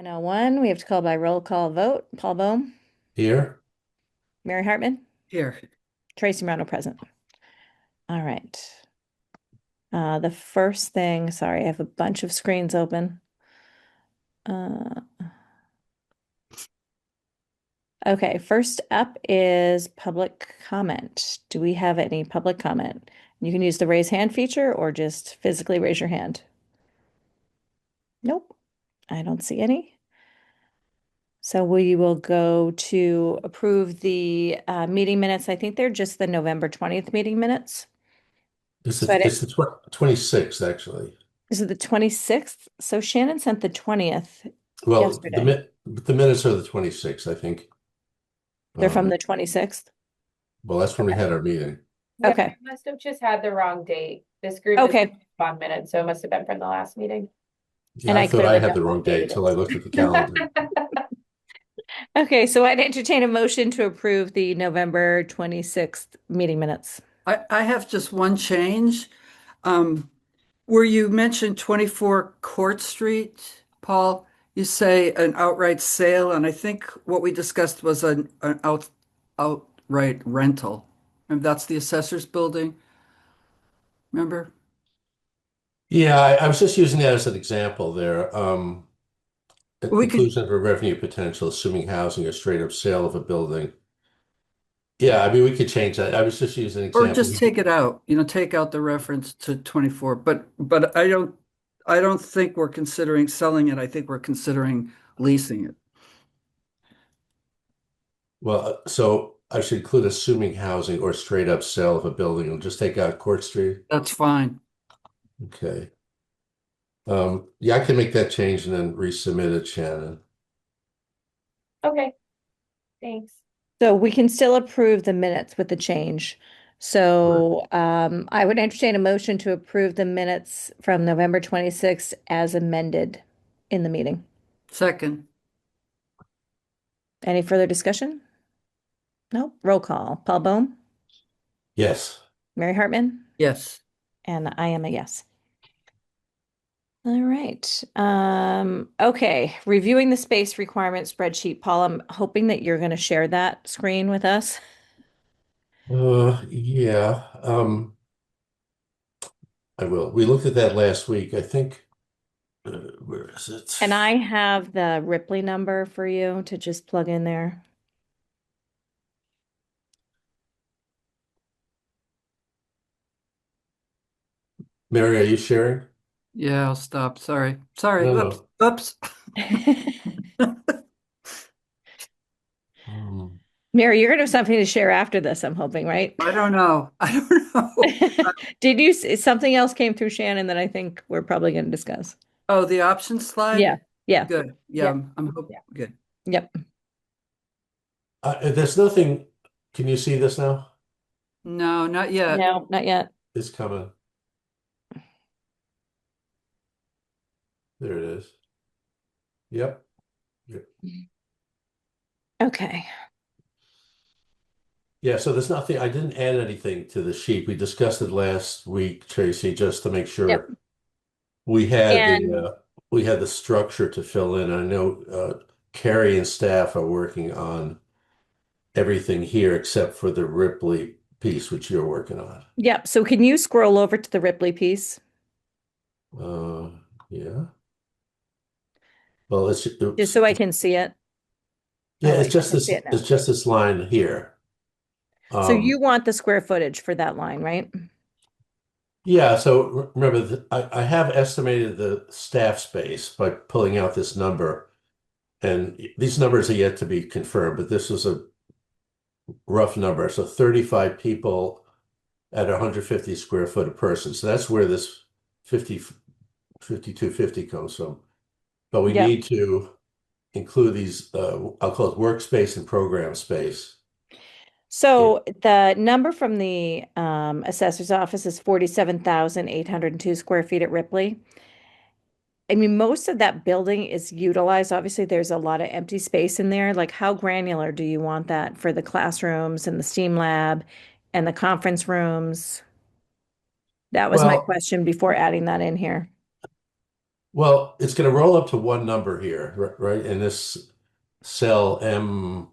10:01, we have to call by roll call vote. Paul Bohm, Here. Mary Hartman, Here. Tracy Morano present. All right. The first thing, sorry, I have a bunch of screens open. Uh, okay, first up is public comment. Do we have any public comment? You can use the raise hand feature or just physically raise your hand. Nope, I don't see any. So we will go to approve the meeting minutes. I think they're just the November 20th meeting minutes. So I didn't, It's the 26th, actually. is it the 26th? So Shannon sent the 20th Well, yesterday. the minutes are the 26th, I think. They're from Um, the 26th. well, that's when we had our meeting. Yeah, Okay. I must have just had the wrong date. This group is Okay. on minutes, so it must have been from the last meeting. Yeah, And I I thought I clearly had the double wrong date updated till I it. looked at the calendar. Okay, so I'd entertain a motion to approve the November 26th meeting minutes. I have just one change. Um, where you mentioned 24 Court Street, Paul, you say an outright sale, and I think what we discussed was an outright rental. And that's the assessor's building, remember? Yeah, I was just using that as an example there. A We could, conclusion of a revenue potential, assuming housing or straight up sale of a building. Yeah, I mean, we could change that. I was just using an or example. just take it out, take out the reference to 24. But I don't think we're considering selling it. I think we're considering leasing it. Well, so I should include assuming housing or straight up sale of a building and just take out Court Street. That's fine. Okay. Yeah, I can make that change and then resubmit it, Shannon. Okay, thanks. So we can still approve the minutes with the change. Right. So I would entertain a motion to approve the minutes from November 26th as amended in the meeting. Second, Any further discussion? No, roll call. Paul Bohm, Yes. Mary Hartman, yes. and I am a yes. All right. Okay. Reviewing the space requirement spreadsheet. Paul, I'm hoping that you're going to share that screen with us. Yeah. I will. We looked at that last week. I think, where is it? And I have the Ripley number for you to just plug in there. Mary, are you sharing? Yeah, I'll stop. Sorry. Sorry. No, Oops. no. Oops. Um, Mary, you're going to have something to share after this, I'm hoping, right? I don't know. I don't know. Did you, something else came through Shannon that I think we're probably going to discuss. Oh, the option slide? Yeah. Yeah. Good. Yeah, Yeah. I'm hoping. Yeah. Good. Yep. there's nothing. Can you see this now? No, not yet. No, not yet. It's coming. There it is. Yep. Yep. Okay. Yeah, so there's nothing, I didn't add anything to the sheet. We discussed it last week, Tracy, just to make Yep. sure we had And the structure to fill in. I know Carrie and staff are working on everything here except for the Ripley piece, which you're working on. yep. So can you scroll over to the Ripley piece? Uh, yeah. Well, Just so I can see it. yeah, Oh, wait, I can see it it's now. just this line here. So Um, you want the square footage for that line, right? yeah, so remember, I have estimated the staff space by pulling out this number, and these numbers are yet to be confirmed, but this is a rough number. So 35 people at 150 square foot a person. So that's where this 50, 5250 comes from. But we Yep. need to include these, I'll call it workspace and program space. Yeah. So the number from the assessor's office is 47,802 square feet at Ripley. I mean, most of that building is utilized. Obviously, there's a lot of empty space in there. Like, how granular do you want that for the classrooms and the STEAM lab and the conference rooms? That was my Well, question before adding that in here. Well, it's going to roll up to one number here, right? In this cell M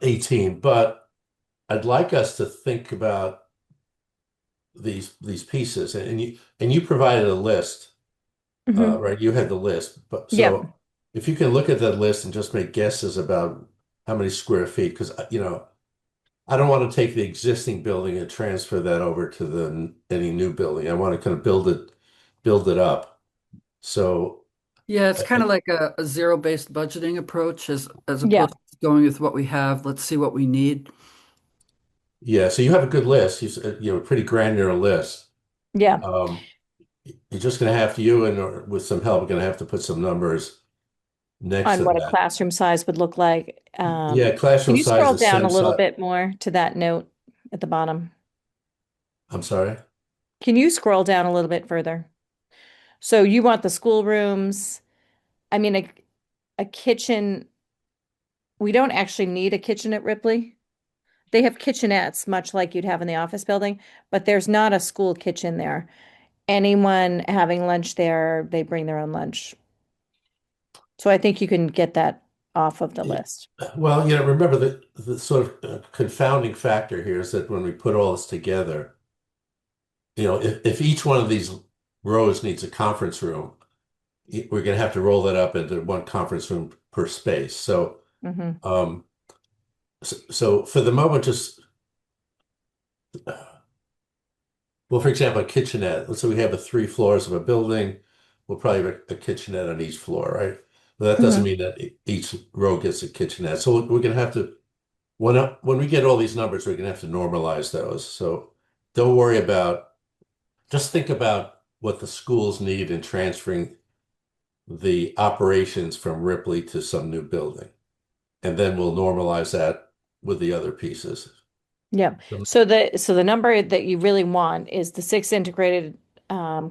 18, but I'd like us to think about these pieces, and you provided a list, Hmm. right? You had the list, but Yep. so if you can look at that list and just make guesses about how many square feet, because I don't want to take the existing building and transfer that over to the any new building. I want to kind of build it up. So Yeah, it's I, kind of like a zero-based budgeting approach as Yeah. opposed to going with what we have. Let's see what we need. yeah, so you have a good list. A pretty granular list. Yeah. Um, you're just going to have to, you and or with some help, going to have to put some numbers next On to what a that. classroom size would look like. Yeah, Can classroom you size, scroll the down a STEM little size. bit more to that note at the bottom? I'm sorry. Can you scroll down a little bit further? So you want the schoolrooms, I mean, a kitchen. We don't actually need a kitchen at Ripley. They have kitchenettes, much like you'd have in the office building, but there's not a school kitchen there. Anyone having lunch there, they bring their own lunch. So I think you can get that off of the list. Well, remember the sort of confounding factor here is that when we put all this together, if each one of these rows needs a conference room, we're going to have to roll that up into one conference room per space. So, Hmm. um, so for the moment, just well, for example, a kitchenette. Let's say we have a three floors of a building. We'll probably have a kitchenette on each floor, right? But that doesn't Hmm. mean that each row gets a kitchenette. So we're going to have to when we get all these numbers, we're going to have to normalize those. So don't worry about. Just think about what the schools need in transferring the operations from Ripley to some new building, and then we'll normalize that with the other pieces. Yeah. So the number that you really want is the six integrated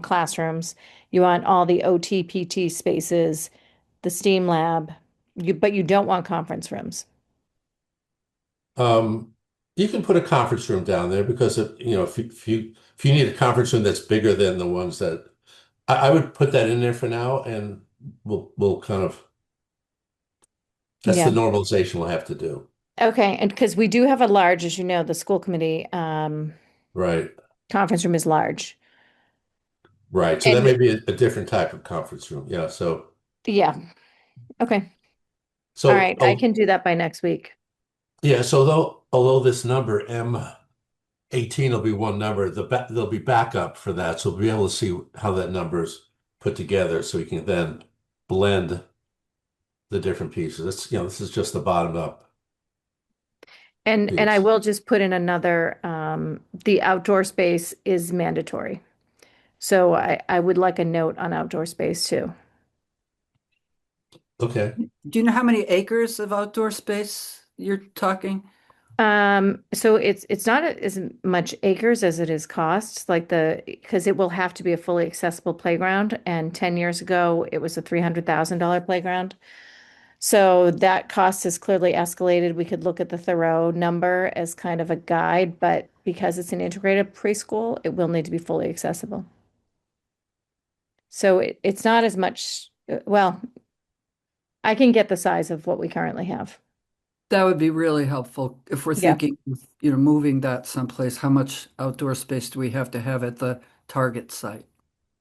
classrooms. You want all the OT, PT spaces, the STEAM lab. But you don't want conference rooms. Um, you can put a conference room down there because if you need a conference room that's bigger than the ones that I would put that in there for now, and we'll kind of that's the Yeah. normalization we'll have to do. Okay. And because we do have a large, as you know, the school committee Right, conference room is large. right. So that And may be a different type of conference room. Yeah. yeah. Okay. All So right. I can do that by next week. yeah. So although this number M18 will be one number, there'll be backup for that, so we'll be able to see how that number's put together, so we can then blend the different pieces. This is just the bottom up And I piece. will just put in another, the outdoor space is mandatory. So I would like a note on outdoor space too. Okay. Do you know how many acres of outdoor space you're talking? So it's not as much acres as it is costs, because it will have to be a fully accessible playground. And 10 years ago, it was a $300,000 playground. So that cost has clearly escalated. We could look at the Thoreau number as kind of a guide, but because it's an integrated preschool, it will need to be fully accessible. So it's not as much, well, I can get the size of what we currently have. That would be really helpful if we're Yeah, thinking, moving that someplace. How much outdoor space do we have to have at the target site?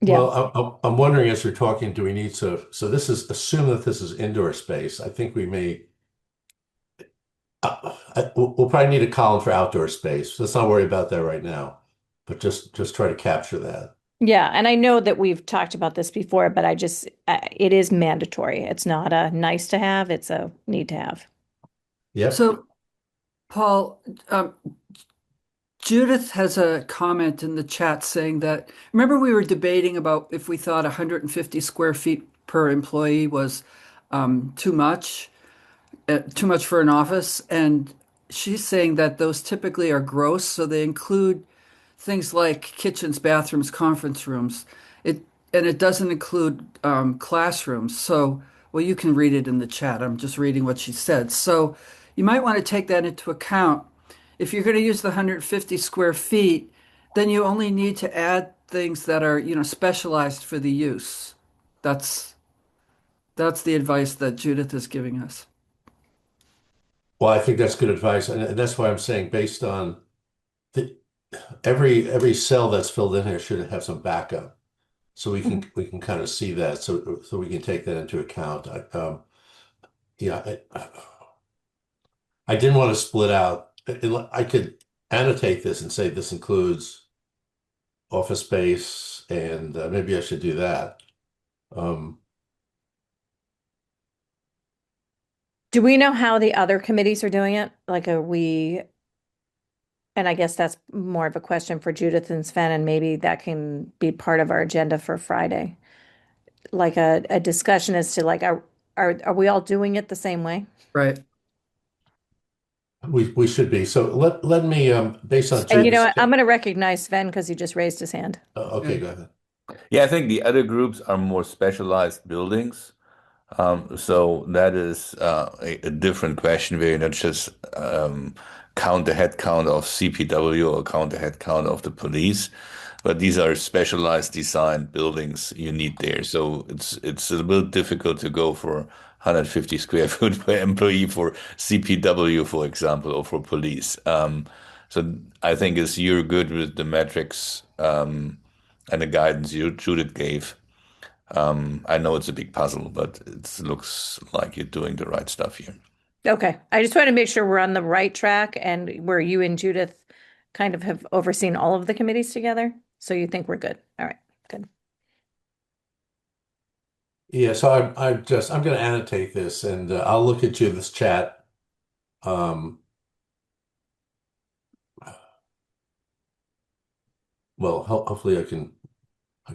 yeah, Well, I'm wondering as we're talking, do we need to, so this is, assume that this is indoor space. I think we may, we'll probably need a column for outdoor space. Let's not worry about that right now, but just try to capture that. yeah. And I know that we've talked about this before, but it is mandatory. It's not a nice to have, it's a need to have. Yep. So, Paul, um, Judith has a comment in the chat saying that, remember we were debating about if we thought 150 square feet per employee was too much for an office, and she's saying that those typically are gross, so they include things like kitchens, bathrooms, conference rooms. It doesn't include classrooms. So, well, you can read it in the chat. I'm just reading what she said. So, you might want to take that into account. If you're going to use the 150 square feet, then you only need to add things that are, specialized for the use. That's the advice that Judith is giving us. Well, I think that's good advice, and that's why I'm saying based on the, every cell that's filled in here should have some backup, so we can kind of see that, so we can take that into account. Yeah, I didn't want to split out. I could annotate this and say this includes office space, and maybe I should do that. Um, Do we know how the other committees are doing it? Like, are we, and I guess that's more of a question for Judith and Sven, and maybe that can be part of our agenda for Friday. Like a discussion as to like, are we all doing it the same way? Right. we should be. So let me based on And you know Judith's. what? I'm going to recognize Sven because he just raised his hand. Okay, Yeah. go ahead. Yeah, I think the other groups are more specialized buildings. So that is a different question where you not just count the head count of CPW or count the head count of the police, but these are specialized designed buildings you need there. So it's a little difficult to go for 150 square foot per employee for CPW, for example, or for police. So I think as you're good with the metrics and the guidance Judith gave. I know it's a big puzzle, but it looks like you're doing the right stuff here. Okay. I just want to make sure we're on the right track and where you and Judith kind of have overseen all of the committees together. So you think we're good. All right, good. Yeah, so I'm going to annotate this, and I'll look at Judith's chat. Um, well, hopefully I can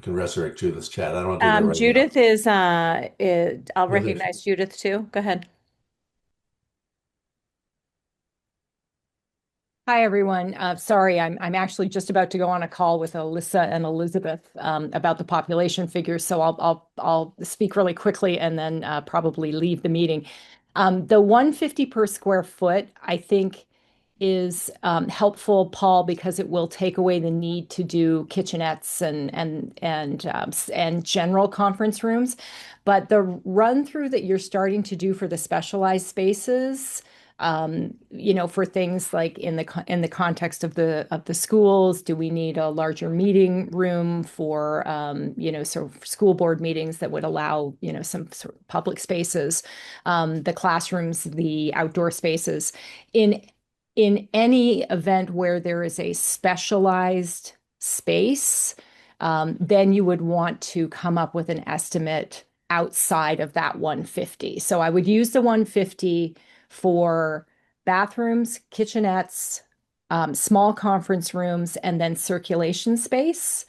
resurrect Judith's chat. I don't want to do that right now. Judith I'll Yeah, recognize Judith too. Go ahead. Hi, everyone. Sorry, I'm actually just about to go on a call with Alyssa and Elizabeth about the population figures, so I'll speak really quickly and then probably leave the meeting. The 150 per square foot, I think, is helpful, Paul, because it will take away the need to do kitchenettes and general conference rooms. But the run through that you're starting to do for the specialized spaces, for things like in the context of the schools, do we need a larger meeting room for sort of school board meetings that would allow some sort of public spaces, the classrooms, the outdoor spaces. In any event where there is a specialized space, then you would want to come up with an estimate outside of that 150. So I would use the 150 for bathrooms, kitchenettes, small conference rooms, and then circulation space,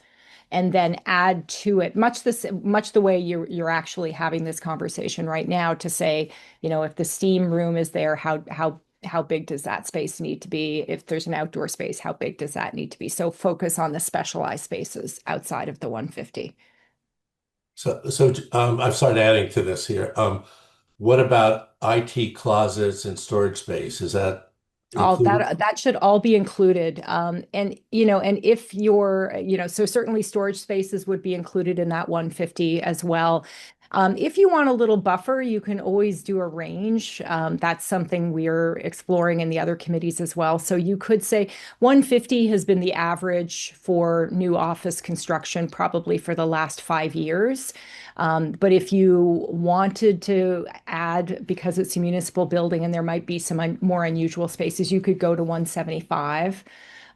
and then add to it much the way you're actually having this conversation right now to say, if the steam room is there, how big does that space need to be? If there's an outdoor space, how big does that need to be? So focus on the specialized spaces outside of the 150. So I've started adding to this here. What about IT closets and storage space? Is that All included? that should all be included. And if you're, so certainly storage spaces would be included in that 150 as well. If you want a little buffer, you can always do a range. That's something we're exploring in the other committees as well. So you could say 150 has been the average for new office construction probably for the last 5 years. But if you wanted to add, because it's a municipal building and there might be some more unusual spaces, you could go to 175.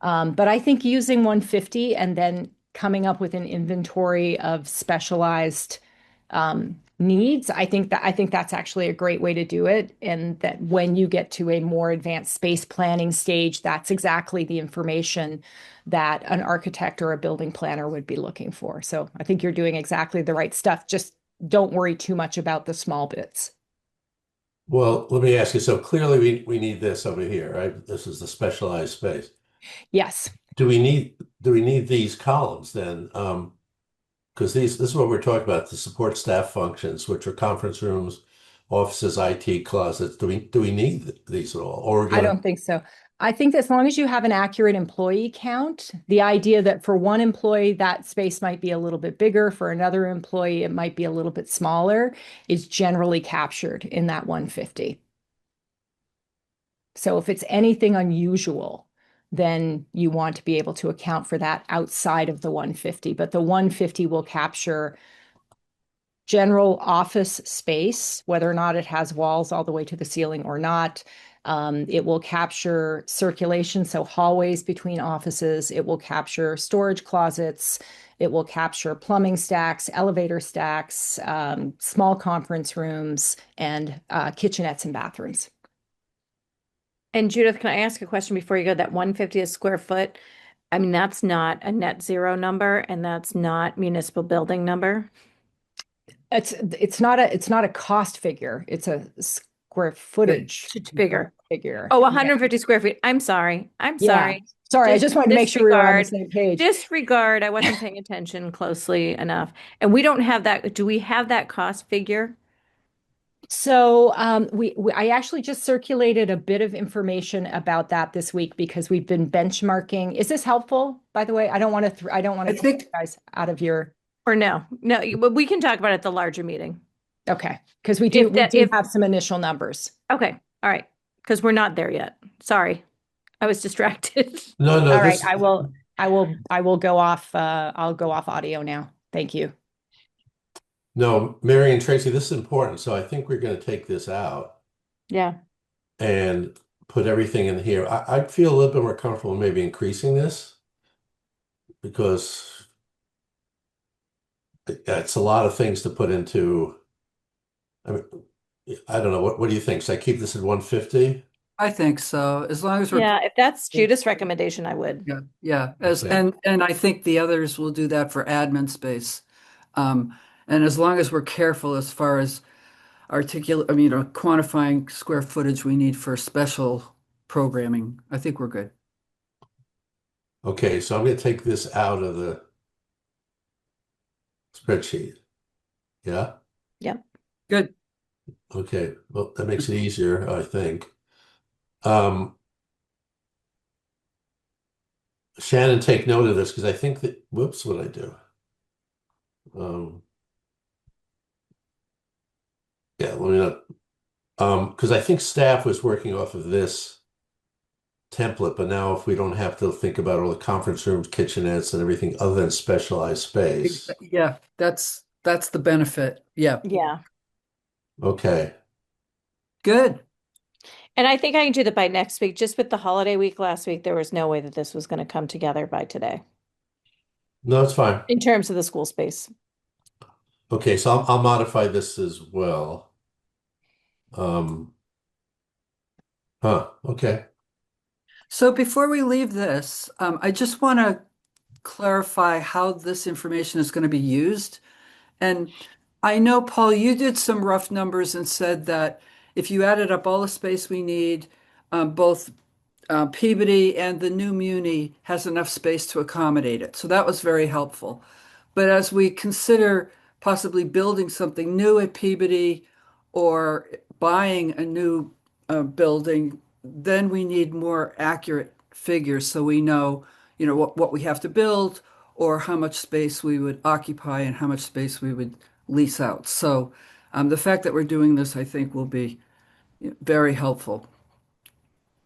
But I think using 150 and then coming up with an inventory of specialized needs, I think that's actually a great way to do it. And that when you get to a more advanced space planning stage, that's exactly the information that an architect or a building planner would be looking for. So I think you're doing exactly the right stuff. Just don't worry too much about the small bits. Well, let me ask you. So clearly we need this over here, right? This is the specialized space. Yes. Do we need these columns then? Because this is what we're talking about, the support staff functions, which are conference rooms, offices, IT closets. Do we need these at all? Or we're I gonna don't think so. I think as long as you have an accurate employee count, the idea that for one employee, that space might be a little bit bigger, for another employee, it might be a little bit smaller, is generally captured in that 150. So if it's anything unusual, then you want to be able to account for that outside of the 150. But the 150 will capture general office space, whether or not it has walls all the way to the ceiling or not. It will capture circulation, so hallways between offices. It will capture storage closets. It will capture plumbing stacks, elevator stacks, small conference rooms, and kitchenettes and bathrooms. And Judith, can I ask a question before you go? That 150 square foot, I mean, that's not a net zero number and that's not municipal building number. It's not a cost figure. It's a square footage Figure. figure. Oh, 150 square feet. I'm sorry. I'm Yeah. sorry. Sorry, I just wanted to make sure we were on the Disregard. same page. Disregard. I wasn't paying attention closely enough. And we don't have that. Do we have that cost figure? So I actually just circulated a bit of information about that this week because we've been benchmarking. Is this helpful, by the way? I don't want to I take think you guys out of your. Or no? No, but we can talk about it at the larger meeting. Okay, because we do If have some initial numbers. Okay. All right. Because we're not there yet. Sorry. I was distracted. No, All right, this, I will go off. I'll go off audio now. Thank you. no, Mary and Tracy, this is important. So I think we're going to take this out Yeah. and put everything in here. I feel a little bit more comfortable maybe increasing this because it's a lot of things to put into. I mean, I don't know. What do you think? Should I keep this at 150? I think so. As long as we're Yeah. If that's Judith's recommendation, I would. yeah. As Okay. and I think the others will do that for admin space. And as long as we're careful as far as quantifying square footage we need for special programming, I think we're good. Okay, so I'm going to take this out of the spreadsheet. Yeah. Yep. Good. Okay. Well, that makes it easier, I think. Um, Shannon, take note of this because I think that, whoops, what did I do? Yeah, let me not, because I think staff was working off of this template, but now if we don't have to think about all the conference rooms, kitchenettes, and everything other than specialized space. Yeah, that's the benefit. Yeah. Yeah. Okay. Good. And I think I can do that by next week. Just with the holiday week last week, there was no way that this was going to come together by today No, it's fine. in terms of the school space. Okay, so I'll modify this as well. Um, okay. So before we leave this, I just want to clarify how this information is going to be used. And I know, Paul, you did some rough numbers and said that if you added up all the space we need, both Peabody and the new Muni has enough space to accommodate it. So that was very helpful. But as we consider possibly building something new at Peabody or buying a new building, then we need more accurate figures so we know, what we have to build or how much space we would occupy and how much space we would lease out. So the fact that we're doing this, I think, will be very helpful.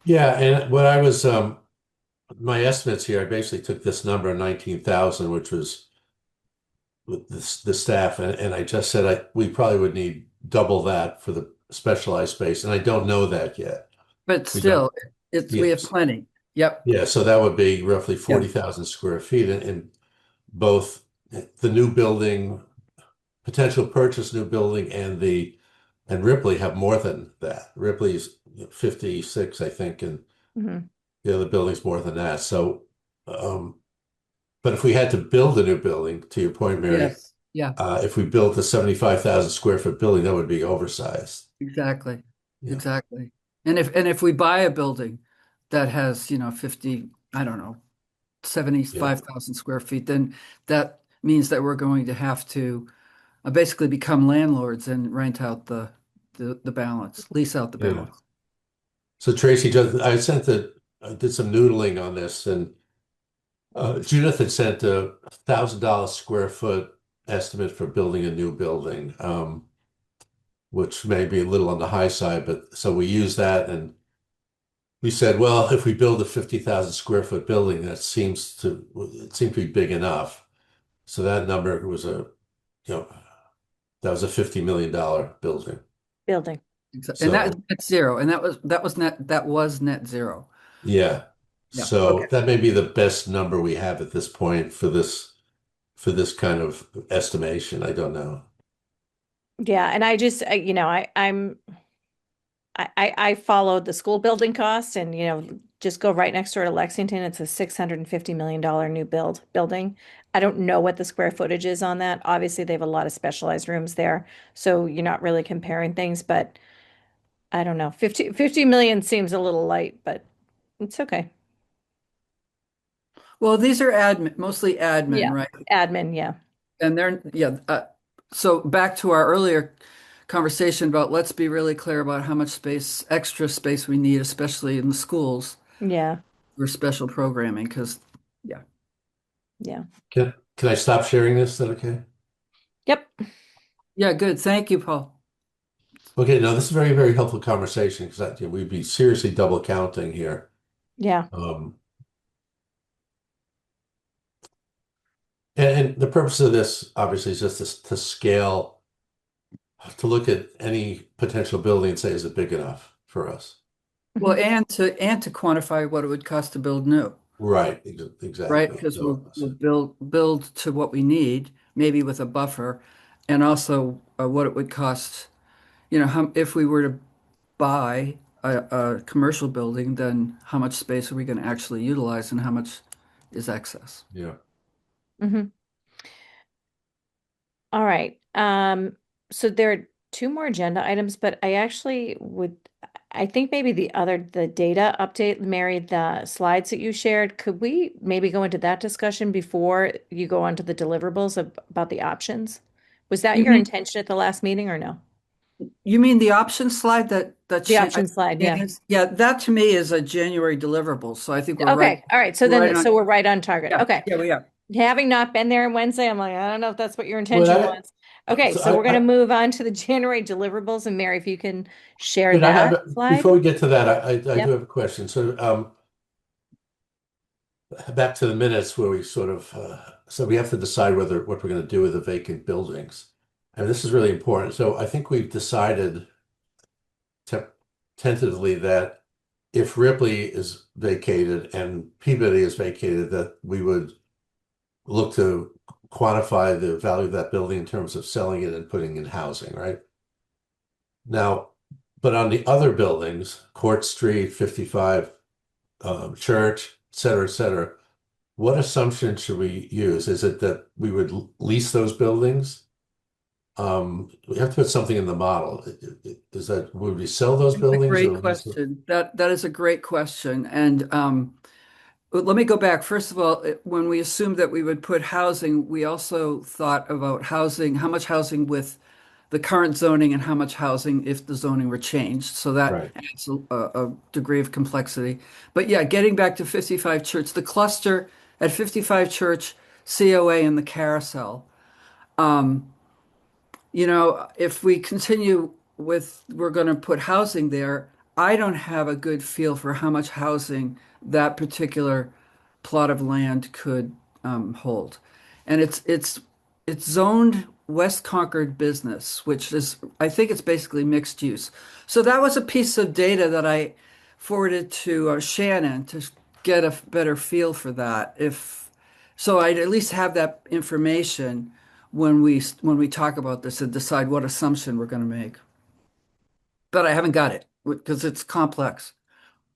Yeah, and what I was my estimates here, I basically took this number 19,000, which was with the staff, and I just said we probably would need double that for the specialized space, and I don't know that yet. But We don't. still, we have Yes. plenty. Yep. Yeah, so that would be roughly Yeah. 40,000 square feet in both the new building, potential purchase new building, and Ripley have more than that. Ripley's 56, I think, and Mhm. the other building's more than that. So, but if we had to build a new building, to your point, Mary, Yes. Yeah, if we built a 75,000 square foot building, that would be oversized. exactly. Yeah. Exactly. And if we buy a building that has, 50, I don't know, 75,000 square feet, then that means that we're going to have to basically become landlords and rent out the balance, lease out the Yeah. balance. So Tracy, I sent did some noodling on this, and Judith had sent a $1,000 square foot estimate for building a new building, which may be a little on the high side, but so we used that and we said, well, if we build a 50,000 square foot building, it seemed to be big enough. So that number was you know, that was a $50 million building. Building. And that is So net zero, and that was net zero. yeah. Yeah. So Okay. that may be the best number we have at this point for this kind of estimation. I don't know. Yeah, and I just, I followed the school building costs and, just go right next door to Lexington. It's a $650 million new building. I don't know what the square footage is on that. Obviously, they have a lot of specialized rooms there, so you're not really comparing things, but I don't know. 50 million seems a little light, but it's okay. Well, these are mostly admin, Yeah. right? Admin, yeah. And they're, yeah. So back to our earlier conversation about let's be really clear about how much extra space we need, especially in the schools Yeah. for special programming, because, yeah. Yeah. Can I stop sharing this? Is that okay? Yep. Yeah, good. Thank you, Paul. Okay, no, this is a very, very helpful conversation because we'd be seriously double counting here. Yeah. And the purpose of this, obviously, is just to scale, to look at any potential building and say, is it big enough for us? Well, Mhm. and to quantify what it would cost to build new, Right, right? exactly. Because So, we'll build to what we need, maybe with a buffer, and also what it would cost, if we were to buy a commercial building, then how much space are we going to actually utilize and how much is excess? yeah. Mhm. All right. So there are two more agenda items, but I think maybe the data update, Mary, the slides that you shared, could we maybe go into that discussion before you go on to the deliverables about the options? Was that You your mean intention at the last meeting or no? you mean the option slide that The option slide, yeah. yeah, that to me is a January deliverable. So I think we're Okay, all right. So right then, on. so we're right on target. Yeah, Okay. yeah, we are. Having not been there on Wednesday, I'm like, I don't know if that's what your Well, intention was. Okay, so so we're going to move on to the January deliverables. And Mary, if you can share but I that have, slide. before we get to that, I do Yep. have a question. So, back to the minutes where we sort of, so we have to decide what we're going to do with the vacant buildings. And this is really important. So I think we've decided te tentatively that if Ripley is vacated and Peabody is vacated, that we would look to quantify the value of that building in terms of selling it and putting in housing, right? Now, but on the other buildings, Court Street, 55 Church, et cetera, what assumption should we use? Is it that we would lease those buildings? We have to put something in the model. Would we sell those That's a buildings or great lease them? question. That is a great question. And but let me go back. First of all, when we assumed that we would put housing, we also thought about housing, how much housing with the current zoning and how much housing if the zoning were changed. So that Right. adds a degree of complexity. But yeah, getting back to 55 Church, the cluster at 55 Church, COA, and the carousel. If we continue with, we're going to put housing there, I don't have a good feel for how much housing that particular plot of land could hold. And it's zoned West Concord business, which is, I think it's basically mixed use. So that was a piece of data that I forwarded to Shannon to get a better feel for that. If so, I'd at least have that information when we talk about this and decide what assumption we're going to make. But I haven't got it because it's complex.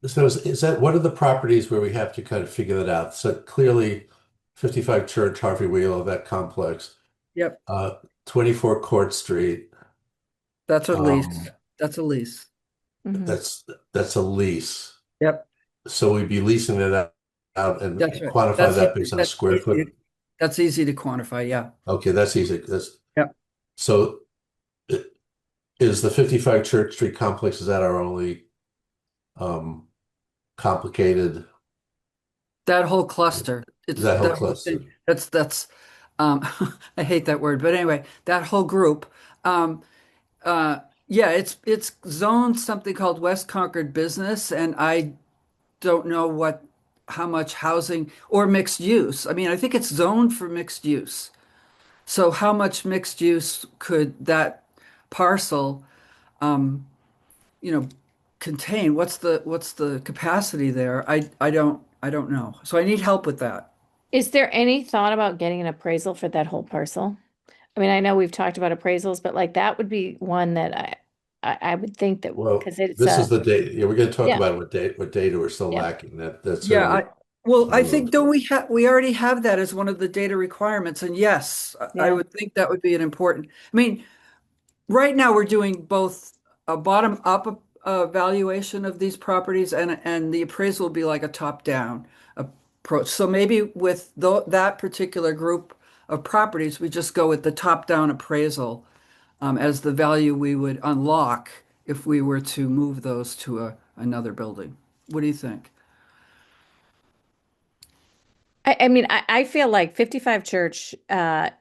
So is that what are the properties where we have to kind of figure that out? So clearly 55 Church, Harvey Wheeler, that complex, Yep, uh, 24 Court Street, that's a um, lease. That's a lease. Mhm. that's a lease. Yep, So we'd be leasing that out and that's right. quantify that based on a square foot. That's easy to quantify. Yeah. Okay, that's easy. Yep. So i- is the 55 Church Street complex, is that our only um, complicated, That whole cluster, it's that whole that whole thing. cluster. That's um I hate that word, but anyway, that whole group. Um uh yeah, it's zoned something called West Concord Business, and I don't know what how much housing or mixed use. I mean, I think it's zoned for mixed use. So how much mixed use could that parcel um you know contain? What's the capacity there? I don't know. So I need help with that. Is there any thought about getting an appraisal for that whole parcel? I mean, I know we've talked about appraisals, but like that would be one that I would think that Well, because it's this is the data. Yeah, we're going to talk yeah, about what data we're still yeah. lacking. That Yeah, certainly well, I one of think those. don't we already have that as one of the data requirements? And yes, I Yeah. would think that would be an important. I mean, right now we're doing both a bottom up evaluation of these properties, and the appraisal will be like a top down approach. So maybe with that particular group of properties, we just go with the top down appraisal as the value we would unlock if we were to move those to another building. What do you think? I mean, I feel like 55 Church,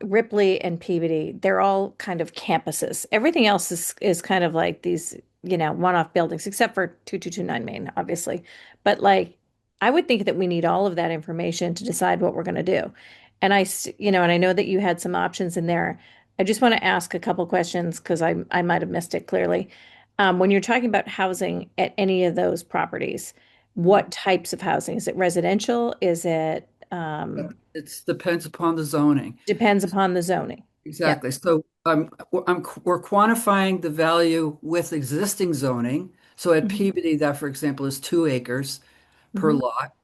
Ripley and Peabody, they're all kind of campuses. Everything else is kind of like these, one-off buildings, except for 2229 Main, obviously. But like, I would think that we need all of that information to decide what we're going to do. And I know that you had some options in there. I just want to ask a couple questions because I might have missed it clearly. When you're talking about housing at any of those properties, what types of housing? Is it residential? Is it It depends upon the zoning. depends upon the zoning? Yep. Exactly. So we're quantifying the value with existing zoning. So at Mhm. Peabody, that, for example, is 2 acres per Mhm. lot.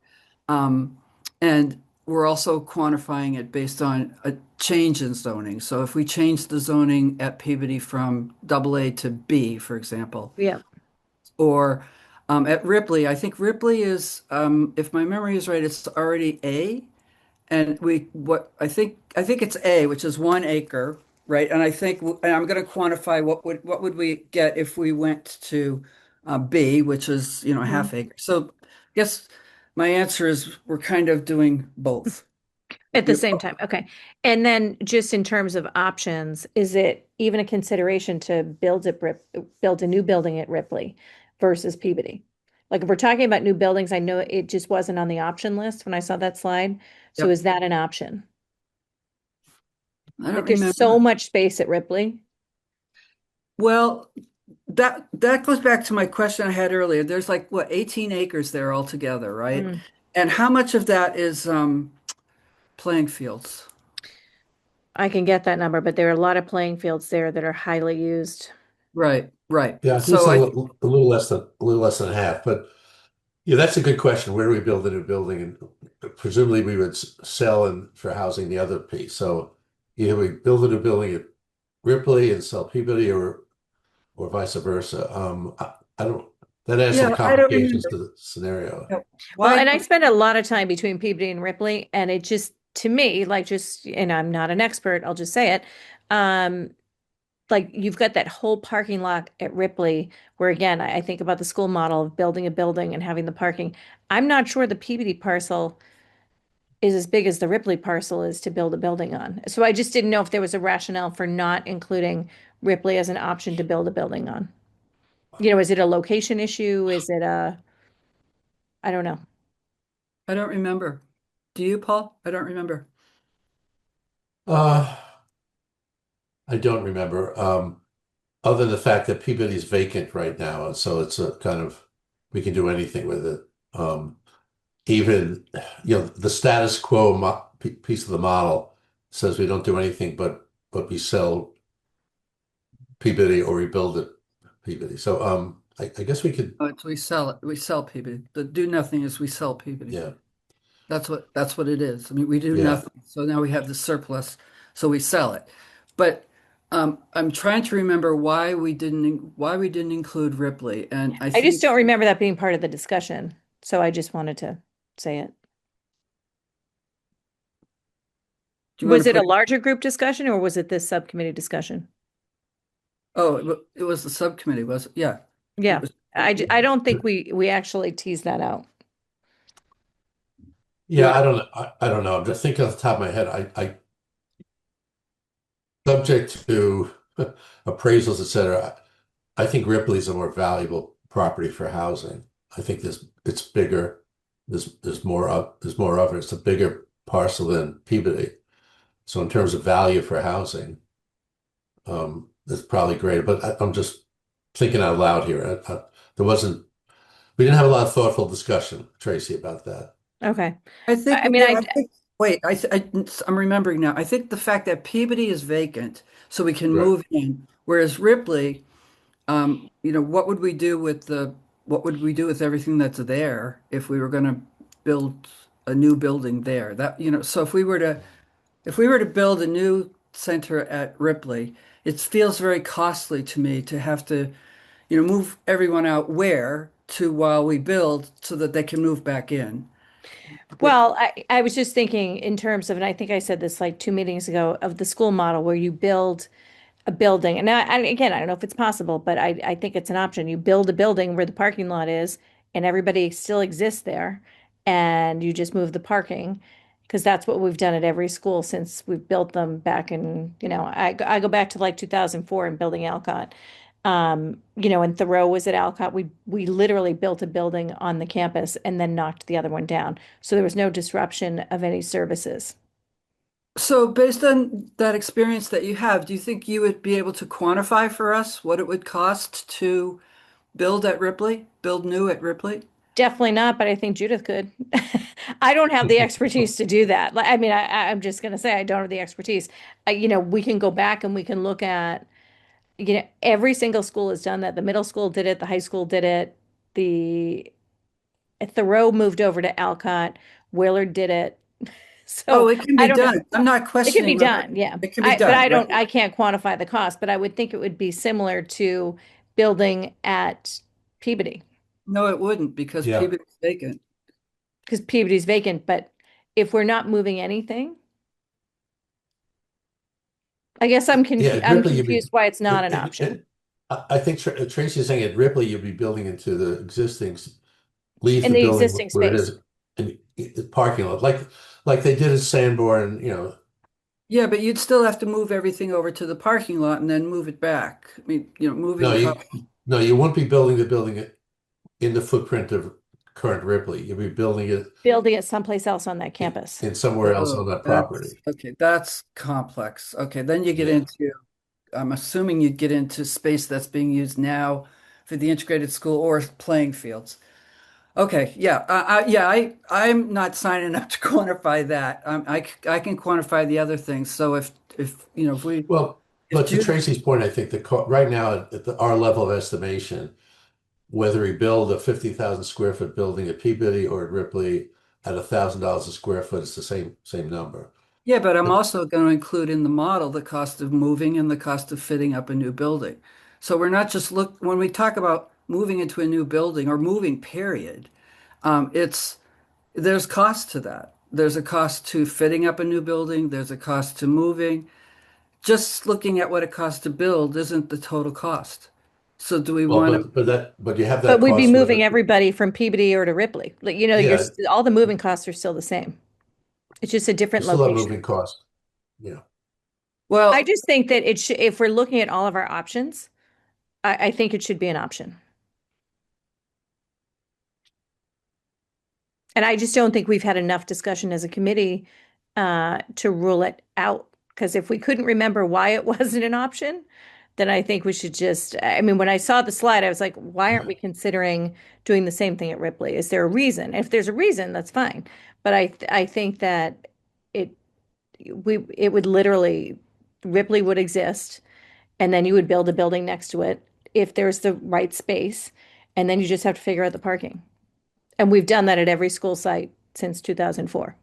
Um, and we're also quantifying it based on a change in zoning. So if we change the zoning at Peabody from AA to B, for example, Yep. or at Ripley, I think Ripley is, if my memory is right, it's already A. And I think it's A, which is 1 acre, right? And I'm going to quantify what would we get if we went to B, which is a Mhm. half acre. So I guess my answer is we're kind of doing both. At the You're, same time. Okay. And then just in terms of options, is it even a consideration to build a new building at Ripley versus Peabody? Like if we're talking about new buildings, I know it just wasn't on the option list when I saw that slide. So yep. is that an option? I don't Like there's so remember. much space at Ripley. Well, that goes back to my question I had earlier. There's like what 18 acres there altogether, right? Mm. And how much of that is playing fields? I can get that number, but there are a lot of playing fields there that are highly used. Right, right. Yeah, I think it's So a little less than half. But yeah, that's a good question. Where do we build a new building? And presumably we would sell and for housing the other piece. So either we build a new building at Ripley and sell Peabody, or vice versa. I don't. That adds some yeah, I don't complications remember. to the scenario. Yeah. Well, Why? and I spent a lot of time between Peabody and Ripley, and it just, to me, like just, and I'm not an expert, I'll just say it. Um, like you've got that whole parking lot at Ripley, where again, I think about the school model of building a building and having the parking. I'm not sure the Peabody parcel is as big as the Ripley parcel is to build a building on. So I just didn't know if there was a rationale for not including Ripley as an option to build a building on. Is it a location issue? I don't know. I don't remember. Do you, Paul? I don't remember. Uh, I don't remember. Other than the fact that Peabody's vacant right now, and so it's a kind of we can do anything with it. Even the status quo piece of the model says we don't do anything but we sell Peabody or we build it Peabody. So I guess we could, Oh, we sell it. We sell Peabody. The do nothing is we sell Peabody. yeah, That's what it is. I mean, we do yeah. nothing. So now we have the surplus, so we sell it. But I'm trying to remember why we didn't include Ripley. And I I just think, don't remember that being part of the discussion. So I just wanted to say it. do you want Was to it a put? larger group discussion or was it this subcommittee discussion? Oh, it was the subcommittee, was it? Yeah, it Yeah. was. I don't think we actually teased that out. Yeah, I don't know. I don't know. I'm just thinking off the top of my head. Subject to appraisals, et cetera. I think Ripley's a more valuable property for housing. I think it's bigger. There's more of it. It's a bigger parcel than Peabody. So in terms of value for housing, it's probably greater. But I'm just thinking out loud here. There wasn't. We didn't have a lot of thoughtful discussion, Tracy, about that. Okay. I think, I mean, yeah, I think, wait, I'm remembering now. I think the fact that Peabody is vacant, so we can Right. move in, whereas Ripley, what would we do with what would we do with everything that's there if we were going to build a new building there? So if we were to build a new center at Ripley, it feels very costly to me to have to, move everyone out where to while we build so that they can move back in. well, I was just thinking in terms of, and I think I said this like 2 meetings ago, of the school model where you build a building. And again, I don't know if it's possible, but I think it's an option. You build a building where the parking lot is and everybody still exists there, and you just move the parking, because that's what we've done at every school since we've built them back in, I go back to like 2004 and building Alcott. And Thoreau was at Alcott. We literally built a building on the campus and then knocked the other one down. So there was no disruption of any services. So, based on that experience that you have, do you think you would be able to quantify for us what it would cost to build new at Ripley? Definitely not, but I think Judith could. I don't have the expertise to do that. Like, I mean, I'm just going to say I don't have the expertise. We can go back and we can look at, every single school has done that. The middle school did it, the high school did it, the Thoreau moved over to Alcott, Willard did it. Oh, So it can I be don't know. done. I'm not It can be questioning whether done, yeah. it can be But done, right? I can't quantify the cost, but I would think it would be similar to building at Peabody. No, it wouldn't because Yeah. Peabody's vacant. Because Peabody's vacant, but if we're not moving anything, I guess Yeah, at I'm Ripley, you'd be. confused why it's not It, an it, option. it, I think Tracy is saying at Ripley, you'd be building into the existing, leave In the the building existing where it space. is, in the parking lot, like they did at Sanborn. Yeah, but you'd still have to move everything over to the parking lot and then move it back. I mean, moving No, the car. you won't be building the building in the footprint of current Ripley. You'll be building it Building it someplace else on that campus. in somewhere else Oh, on that that's property. okay. That's complex. Okay, then you get Yeah. into, I'm assuming you get into space that's being used now for the integrated school or playing fields. Okay, yeah, I'm not signing up to quantify that. I can quantify the other things. So Well, if but to Judith, Tracy's point, I think right now our level of estimation, whether we build a 50,000 square foot building at Peabody or at Ripley at $1,000 a square foot, it's the same number. yeah, but I'm also going to include in the model the cost of moving and the cost of fitting up a new building. So we're not just when we talk about moving into a new building or moving, period. It's there's cost to that. There's a cost to fitting up a new building. There's a cost to moving. Just looking at what it costs to build isn't the total cost. So do we Well, want to? but you have But that we'd be cost moving whether, everybody from Peabody or to Ripley. Like, yeah, all the moving costs are still the same. It's just a you different still have location. moving costs. Yeah. I Well, just think that if we're looking at all of our options, I think it should be an option. And I just don't think we've had enough discussion as a committee to rule it out. Because if we couldn't remember why it wasn't an option, then I think we should I mean, when I saw the slide, I was like, why aren't we considering doing the same thing at Ripley? Is there a reason? If there's a reason, that's fine. But I think that it it would literally, Ripley would exist, and then you would build a building next to it if there's the right space, and then you just have to figure out the parking. And we've done that at every school site since 2004.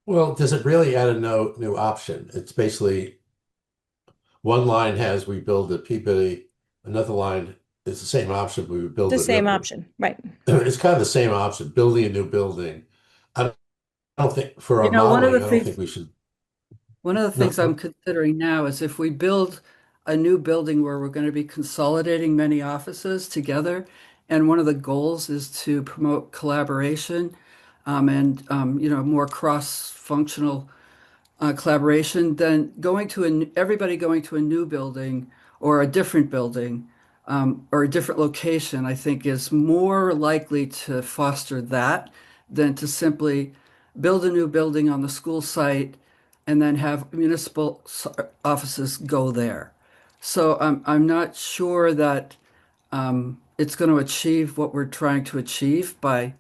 Well, does it really add a no new option? It's basically one line has we build at Peabody, another line is the same option we would build The at same Ripley. option, right? It's kind of the same option, building a new building. I don't think for our one of the modeling, I don't think things we should. one of the things I'm No, considering now is if we build a new building where we're going to be consolidating many offices together, and one of the goals is to promote collaboration. and more cross-functional collaboration than everybody going to a new building or a different building or a different location, I think is more likely to foster that than to simply build a new building on the school site and then have municipal offices go there. So I'm not sure that it's going to achieve what we're trying to achieve by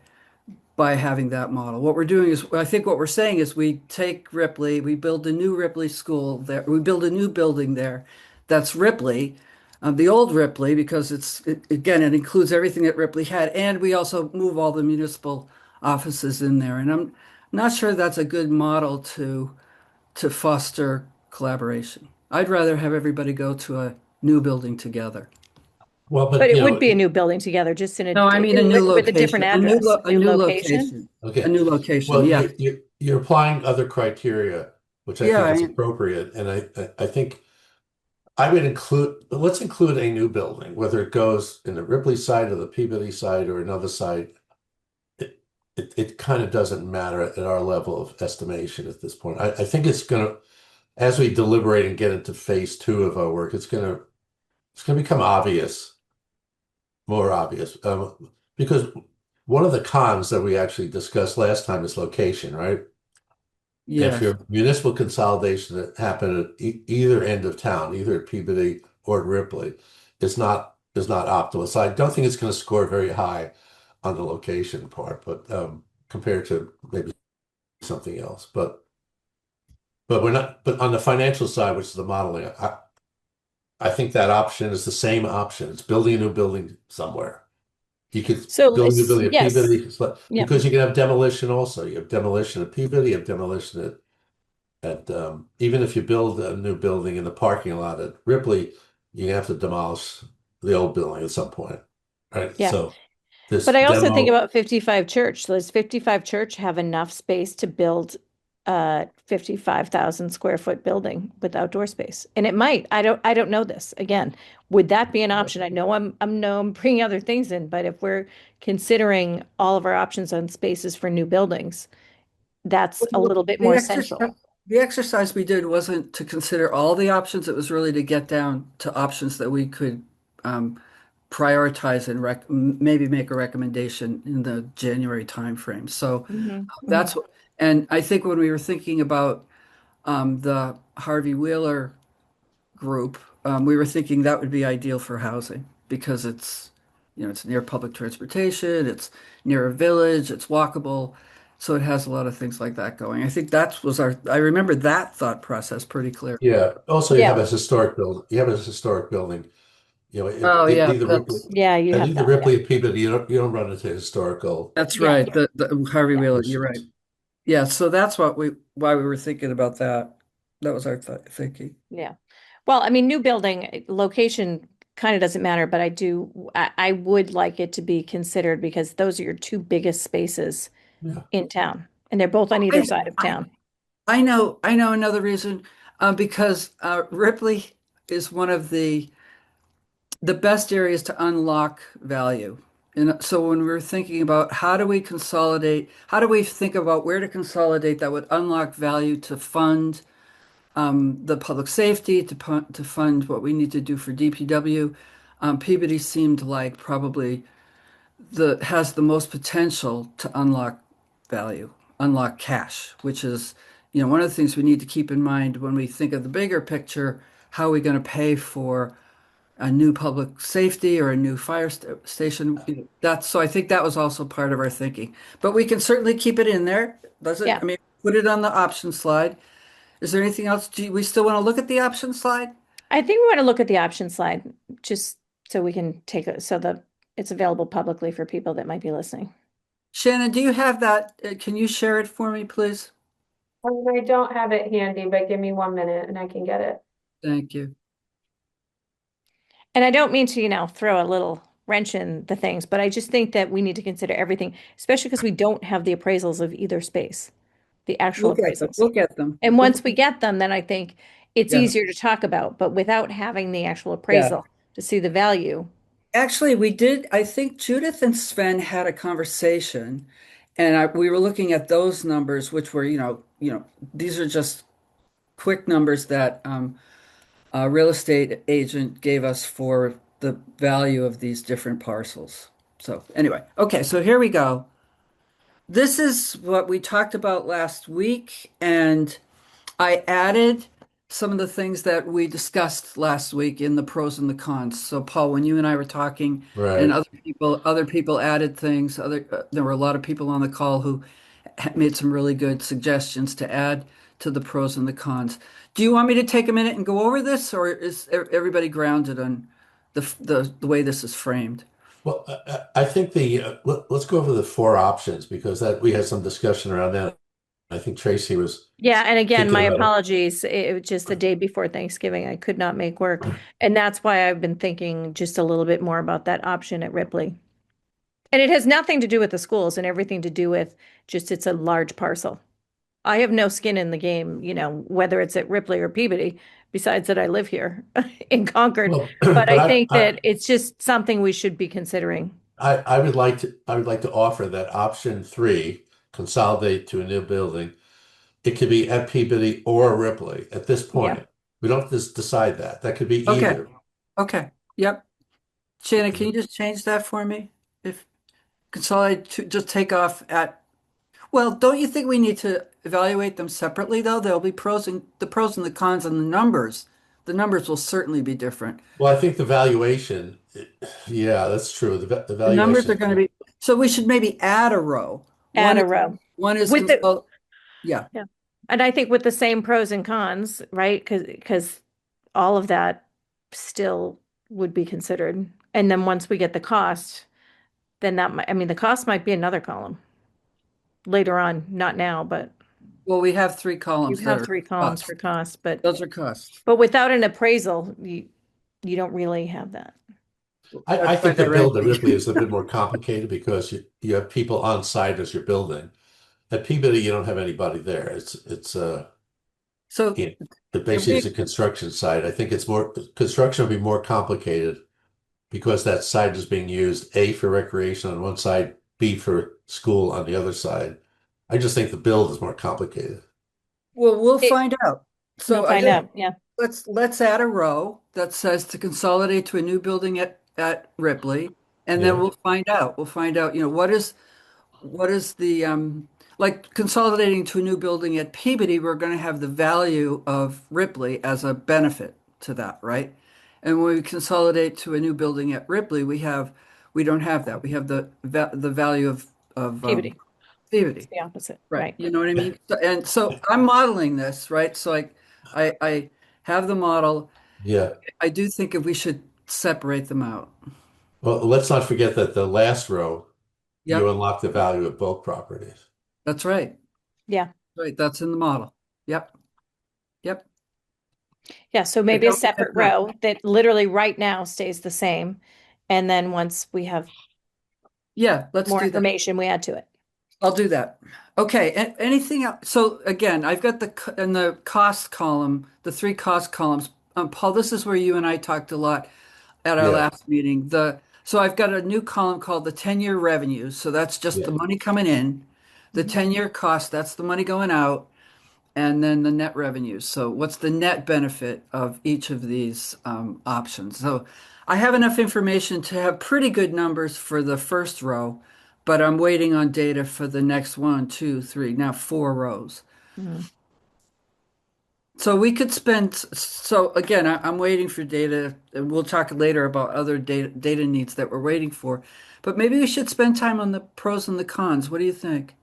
having that model. What we're doing is, I think what we're saying is we take Ripley, we build a new Ripley school there, we build a new building there that's Ripley, the old Ripley, because again, it includes everything that Ripley had, and we also move all the municipal offices in there. And I'm not sure that's a good model to foster collaboration. I'd rather have everybody go to a new building together. Well, But but it would be a new building together, just in No, I mean a new with a different location, address, a new new location. location, a okay. new location. Well, Yeah, you're applying other criteria, which I yeah. think is appropriate, and I think I would let's include a new building, whether it goes in the Ripley side or the Peabody side or another side. It kind of doesn't matter at our level of estimation at this point. I think it's gonna, as we deliberate and get into phase two of our work, it's gonna become obvious, more obvious, because one of the cons that we actually discussed last time is location, right? If Yes. your municipal consolidation that happened at either end of town, either at Peabody or at Ripley, is not optimal. So I don't think it's going to score very high on the location part, but compared to maybe something else. But we're not. But on the financial side, which is the modeling, I think that option is the same option. It's building a new building somewhere. You could So build a new building at yes, Peabody yeah. because you can have demolition also. You have demolition at Peabody, you have demolition at even if you build a new building in the parking lot at Ripley, you have to demolish the old building at some point, right? Yeah. So this But I also think demo, about 55 Church. Does 55 Church have enough space to build a 55,000 square foot building with outdoor space? And it might. I don't know this. Again, would that be an option? I know I'm bringing other things in, but if we're considering all of our options on spaces for new buildings, that's a little bit The more exercise, central. the exercise we did wasn't to consider all the options. It was really to get down to options that we could prioritize and maybe make a recommendation in the January timeframe. So Hmm. that's what, and I think when we were thinking about the Harvey Wheeler group, we were thinking that would be ideal for housing because it's near public transportation, it's near a village, it's walkable, so it has a lot of things like that going. I think I remember that thought process pretty clear. yeah. Also, you have Yeah. a historic building. You have a historic building. Oh yeah, Either Ripley, Yeah, you at have either that. Yeah. Ripley or Peabody, you don't run into historical that's Yeah. right. The Harvey Yeah. Wheeler, you're right. issues. Yeah, so that's why we were thinking about that. That was our thinking. Yeah. Well, I mean, new building location kind of doesn't matter, but I would like it to be considered because those are your two biggest spaces Yeah. in town, and they're both on either I, side of I town. I know another reason, because Ripley is one of the best areas to unlock value. And so when we were thinking about how do we think about where to consolidate that would unlock value to fund the public safety, to fund what we need to do for DPW, Peabody seemed like probably has the most potential to unlock value, unlock cash, which is, one of the things we need to keep in mind when we think of the bigger picture. How are we going to pay for a new public safety or a new station? So I think that was also part of our thinking. But we can certainly keep it in there. Does it? Yeah. I mean, put it on the option slide. Is there anything else? Do we still want to look at the option slide? I think we want to look at the option slide just so we can take it so that it's available publicly for people that might be listening. Shannon, do you have that? Can you share it for me, please? I don't have it handy, but give me 1 minute and I can get it. Thank you. And I don't mean to, throw a little wrench in the things, but I just think that we need to consider everything, especially because we don't have the appraisals of either space, the actual We'll get them. appraisals. We'll get them. And once we get them, then I think it's Yeah. easier to talk about, but without having the actual Yeah. appraisal to see the value. Actually, we did. I think Judith and Sven had a conversation, And we were looking at those numbers, which were, these are just quick numbers that a real estate agent gave us for the value of these different parcels. So anyway, okay, so here we go. This is what we talked about last week, and I added some of the things that we discussed last week in the pros and the cons. So Paul, when you and I were talking, and Right. other people added things. There were a lot of people on the call who made some really good suggestions to add to the pros and the cons. Do you want me to take a minute and go over this, or is everybody grounded on the way this is framed? Well, I think let's go over the four options because that we had some discussion around that. I think Tracy was Yeah, and again, thinking my about it. apologies. It was just the day before Thanksgiving. I could not make work. And that's why I've been thinking just a little bit more about that option at Ripley. And it has nothing to do with the schools and everything to do with just it's a large parcel. I have no skin in the game, whether it's at Ripley or Peabody, besides that I live here in Concord. Well, But but I think that it's just something we should be considering. I would like to offer that option three, consolidate to a new building. It could be at Peabody or Ripley at this Yeah. point. We don't just decide that. That could be Okay, either. okay, yep. Shannon, can you just change that for me? If consolidate to just take off at, well, don't you think we need to evaluate them separately though? There'll be the pros and the cons and the numbers. The numbers will certainly be different. Well, I think the valuation, yeah, that's true. The The numbers valuation are is going to be, so we should maybe add a row. Add a row One is with the, yeah. yeah. And I think with the same pros and cons, right? Because all of that still would be considered. And then once we get the cost, then I mean, the cost might be another column later on, not now, but Well, we have three you columns that have are three columns cost. for cost, but Those are costs. without an appraisal, you don't really have that. I That's why think the they're build at ranking. Ripley is a bit more complicated because you have people on site as you're building. At Peabody, you don't have anybody there. So It, it if basically is a construction site. I think it's more construction will be more complicated because that site is being used A for recreation on one side, B for school on the other side. I just think the build is more complicated. well, we'll It, find out. we'll So I find guess out. Yeah. let's add a row that says to consolidate to a new building at Ripley, and then Yeah. we'll find out. We'll find out, what is the like consolidating to a new building at Peabody, we're going to have the value of Ripley as a benefit to that, right? And when we consolidate to a new building at Ripley, we don't have that. We have the value of Peabody. It's Peabody, the opposite. right? Right. You know what I mean? And so I'm modeling this, right? So I have the model. Yeah. I do think if we should separate them out. Well, let's not forget that the last row, you Yep, unlock the value of both properties. that's right. Yeah. Right, that's in the model. Yep, yep. Yeah. So I maybe a don't forget separate that. row that literally right now stays the same. And then once we have Yeah, let's more do that. information, we add to it. I'll do that. Okay, anything else? So again, I've got in the cost column, the three cost columns. Paul, this is where you and I talked a lot at our Yeah. last meeting. So I've got a new column called the 10-year revenues. So that's just Yeah. the money coming in. The Mhm. 10-year cost, that's the money going out, and then the net revenues. So what's the net benefit of each of these options? So I have enough information to have pretty good numbers for the first row, but I'm waiting on data for the next one, two, three, now four rows. Mhm. So so again, I'm waiting for data, and we'll talk later about other data needs that we're waiting for. But maybe we should spend time on the pros and the cons. What do you think?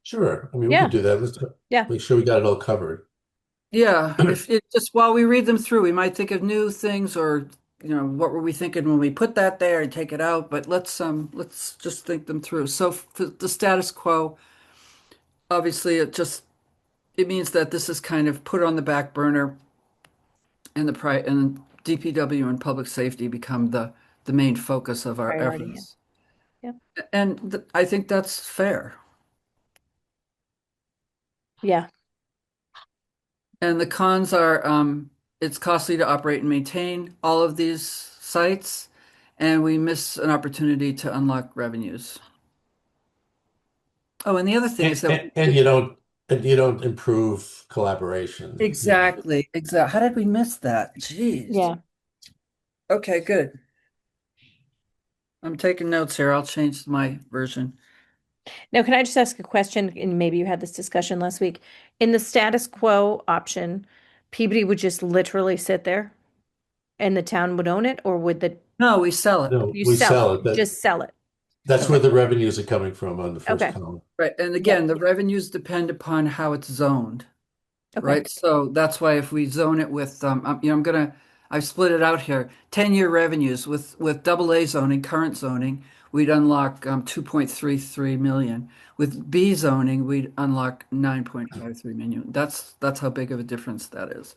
Sure. I mean, we could Yeah. do that. Let's Yeah. make sure we got it all covered. Yeah, if it just while we read them through, we might think of new things or what were we thinking when we put that there and take it out, but let's just think them through. So for the status quo, obviously it means that this is kind of put on the back burner and and DPW and public safety become the main focus of our Priority. Yeah. efforts. Yeah. And I think that's fair. Yeah. And the cons are it's costly to operate and maintain all of these sites. and we miss an opportunity to unlock revenues. Oh, and the other thing is that And you don't improve collaboration. exactly. How did we miss that? Jeez. Yeah. Okay, good. I'm taking notes here. I'll change my version. Now, can I just ask a question? And maybe you had this discussion last week. In the status quo option, Peabody would just literally sit there and the town would own it, or would No, we sell it. No, you we sell it? sell it. You just sell it. That's Okay. where the revenues are coming from on the first Okay. column. Right. And Yep. again, the revenues depend upon how it's zoned. Okay. Right. So that's why if we zone it with, I've split it out here. 10-year revenues with double A zoning, current zoning, we'd unlock 2.33 million. With B zoning, we'd unlock 9.53 million. That's how big of a difference that is.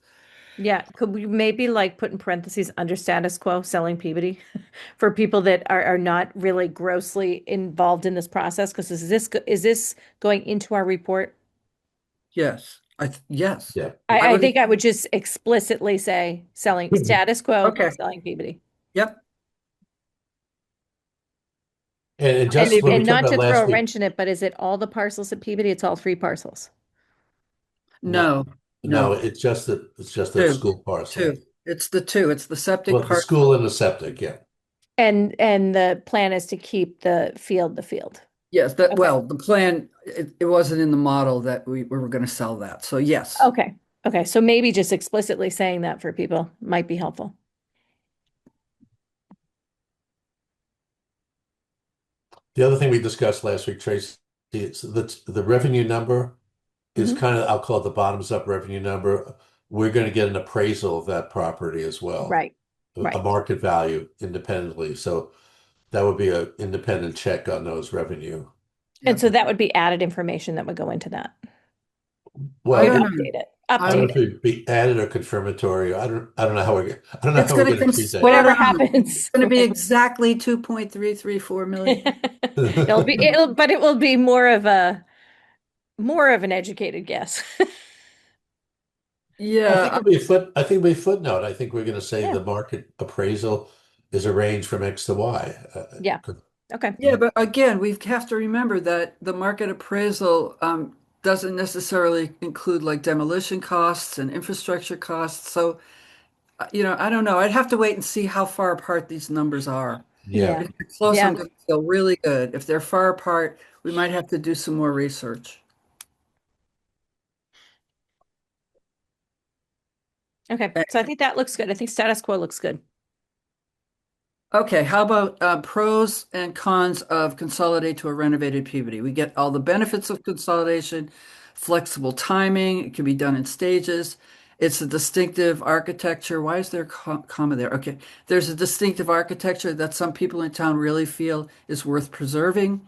Yeah. Could we maybe like put in parentheses under status quo selling Peabody for people that are not really grossly involved in this process? Because is this going into our report? Yes. Yes. Yeah. I I would. think I would just explicitly say selling status quo, Okay. selling Peabody. Yep. And just when we And talked not about to throw last a week, wrench in it, but is it all the parcels at Peabody? It's all three parcels. no, No. no, No. it's just a Two. school parcel. Two. It's the two. It's the septic Well, the part. school and the septic, yeah. And the plan is to keep the field the field. Yes, Okay. the plan, it wasn't in the model that we were going to sell that. So yes. Okay. Okay. So maybe just explicitly saying that for people might be helpful. The other thing we discussed last week, Tracy, is that the revenue number is Mhm. kind of, I'll call it the bottoms up revenue number. We're going to get an appraisal of that property as well, Right. a Right. market value independently. So that would be an independent check on those revenue. And Yep. so that would be added information that would go into that. I You'd don't Well, know. update it. I don't know Update if it. it'd be added or confirmatory. I don't know how I don't know It's how we're going to going to come treat spot Whatever on. It's happens. going to be exactly 2.334 million. that. But it will be more of an educated guess. I think Yeah. it'll be I think it'll be a footnote. I think we're going to say Yeah. the market appraisal is a range from X to Y. Yeah. Okay. Yeah, but again, we have to remember that the market appraisal doesn't necessarily include like demolition costs and infrastructure costs. So, I don't know. I'd have to wait and see how far apart these numbers are. Yeah. Yeah. If they're close, Yeah. I'm going to feel really good. If they're far apart, we might have to do some more research. Okay. Eh, So I think that looks good. I think status quo looks good. Okay, how about pros and cons of consolidate to a renovated Peabody? We get all the benefits of consolidation, flexible timing, it can be done in stages. It's a distinctive architecture. Why is there a comma there? Okay, there's a distinctive architecture that some people in town really feel is worth preserving,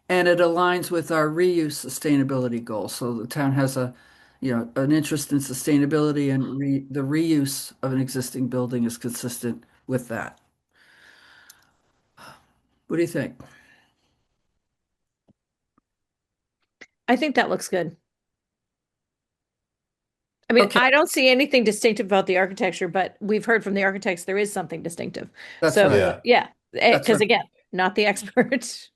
and it aligns with our reuse sustainability goals. So the town has an interest in sustainability, and the reuse of an existing building is consistent with that. What do you think? I think that looks good. I mean, Okay, I don't see anything distinctive about the architecture, but we've heard from the architects there is something distinctive. that's So, right. Yeah. yeah, That's because right. again, not the expert.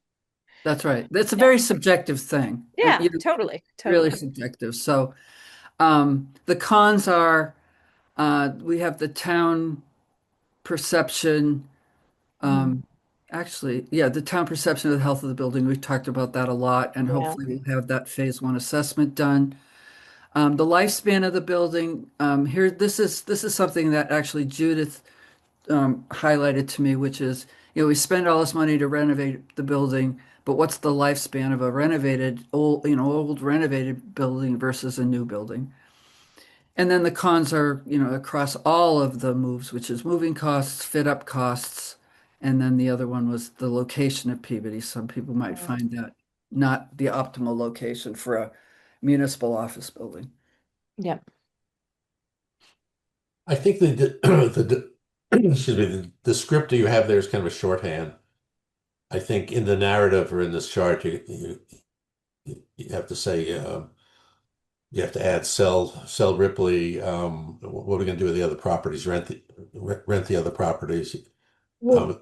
That's right. That's a Yeah. very subjective thing. Yeah, totally. Really Totally. subjective. So, the cons are we have the town perception. Mhm. Um, actually, yeah, the town perception of the health of the building. We've talked about that a lot, and Yeah. hopefully we'll have that phase one assessment done. The lifespan of the building. Here, this is something that actually Judith highlighted to me, which is, we spend all this money to renovate the building, but what's the lifespan of a renovated, old renovated building versus a new building? And then the cons are, across all of the moves, which is moving costs, fit up costs, and then the other one was the location of Peabody. Some people might Mm. find that not the optimal location for a municipal office building. Yeah. I think excuse me, the descriptor you have there is kind of a shorthand. I think in the narrative or in this chart, you have to say you have to add sell Ripley. What are we going to do with the other properties? Rent the other properties. Well, Um,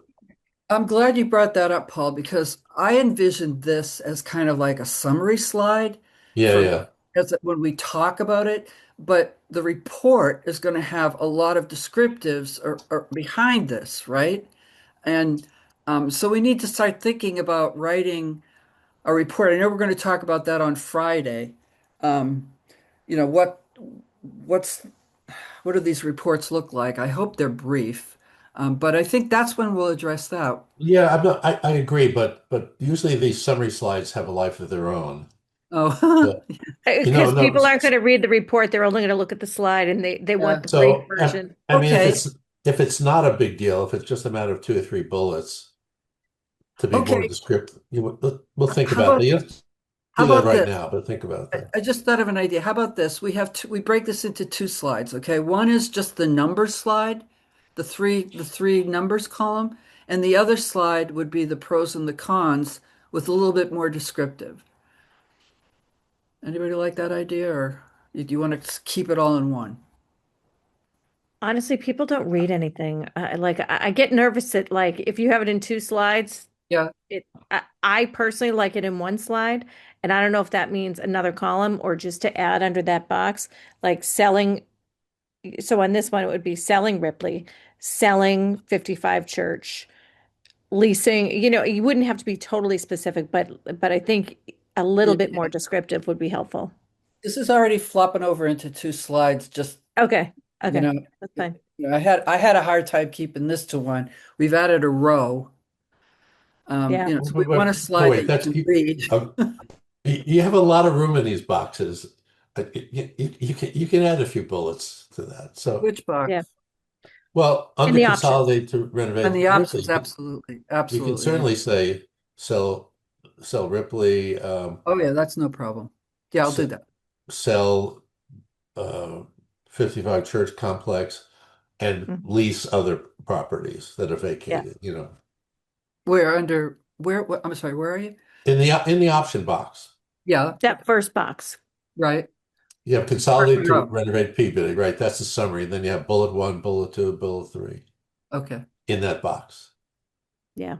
I'm glad you brought that up, Paul, because I envisioned this as kind of like a summary slide Yeah, for yeah. when we talk about it, but the report is going to have a lot of descriptives or behind this, right? And so we need to start thinking about writing a report. I know we're going to talk about that on Friday. Um, you know, what's what do these reports look like? I hope they're brief, but I think that's when we'll address that. Yeah, I agree, but usually these summary slides have a life of their own. Oh, So, Because no. people aren't going to read the report, they're only going to look at the slide and they want yeah. the brief So, version. I mean, Okay. if it's not a big deal, if it's just a matter of two or three bullets to be more Okay. descriptive, we'll think How about that. about You don't have to how do that about right this? now, but think about that. I just thought of an idea. How about this? We break this into two slides, okay? One is just the numbers slide, the three numbers column, and the other slide would be the pros and the cons with a little bit more descriptive. Anybody like that idea, or do you want to keep it all in one? Honestly, people don't read anything. I get nervous that like if you have it in two slides, Yeah. I personally like it in one slide, and I don't know if that means another column or just to add under that box, like selling. So on this one, it would be selling Ripley, selling 55 Church, leasing. You wouldn't have to be totally specific, but I think a little bit more descriptive would be helpful. This is already flopping over into two slides, just, Okay, you okay, know, that's fine. I had a hard time keeping this to one. We've added a row. Yeah. So we want a But slide that wait, you can read. uh, you have a lot of room in these boxes. You can add a few bullets to that. So, Which box? Yeah. well, In under the options. consolidate to And renovate the Ripley, options, absolutely, you can absolutely. Yeah. certainly say sell sell Ripley, Oh yeah, that's no problem. Yeah, I'll s- do that. sell uh, 55 Church Complex, and Mhm. lease other properties that are Yeah. vacated, I'm sorry, where are you? in the option box. Yeah, That first box. right. You have First consolidate to row. renovate Peabody, right? That's the summary. And then you have bullet one, bullet two, bullet three Okay. in that box. Yeah.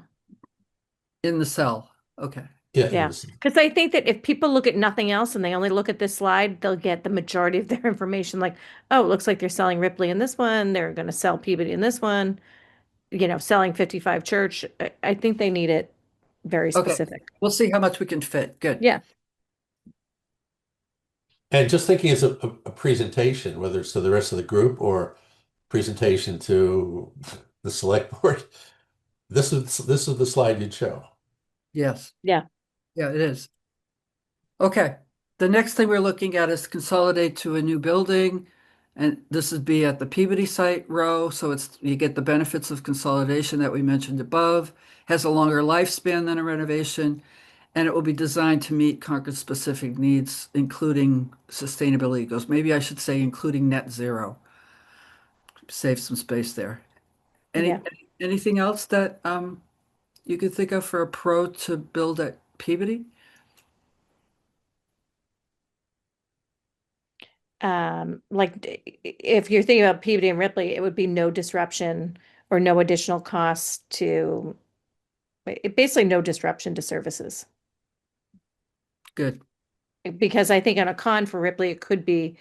In the cell. Okay. Yeah, in Yeah. this. Because I think that if people look at nothing else and they only look at this slide, they'll get the majority of their information. Like, oh, it looks like they're selling Ripley in this one. They're going to sell Peabody in this one, selling 55 Church. I think they need it very Okay. specific. We'll see how much we can fit. Good. Yeah. And just thinking as a presentation, whether it's to the rest of the group or presentation to the select board, this is the slide you'd show. Yes. Yeah. Yeah, it is. Okay. The next thing we're looking at is consolidate to a new building. And this would be at the Peabody site row. So you get the benefits of consolidation that we mentioned above, has a longer lifespan than a renovation, and it will be designed to meet Concord's specific needs, including sustainability goals. Maybe I should say including net zero. Save some space there. Yeah. Anything else that you could think of for a pro to build at Peabody? If you're thinking about Peabody and Ripley, it would be no disruption or no additional costs basically no disruption to services. Good. Because I think on a con for Ripley, it could be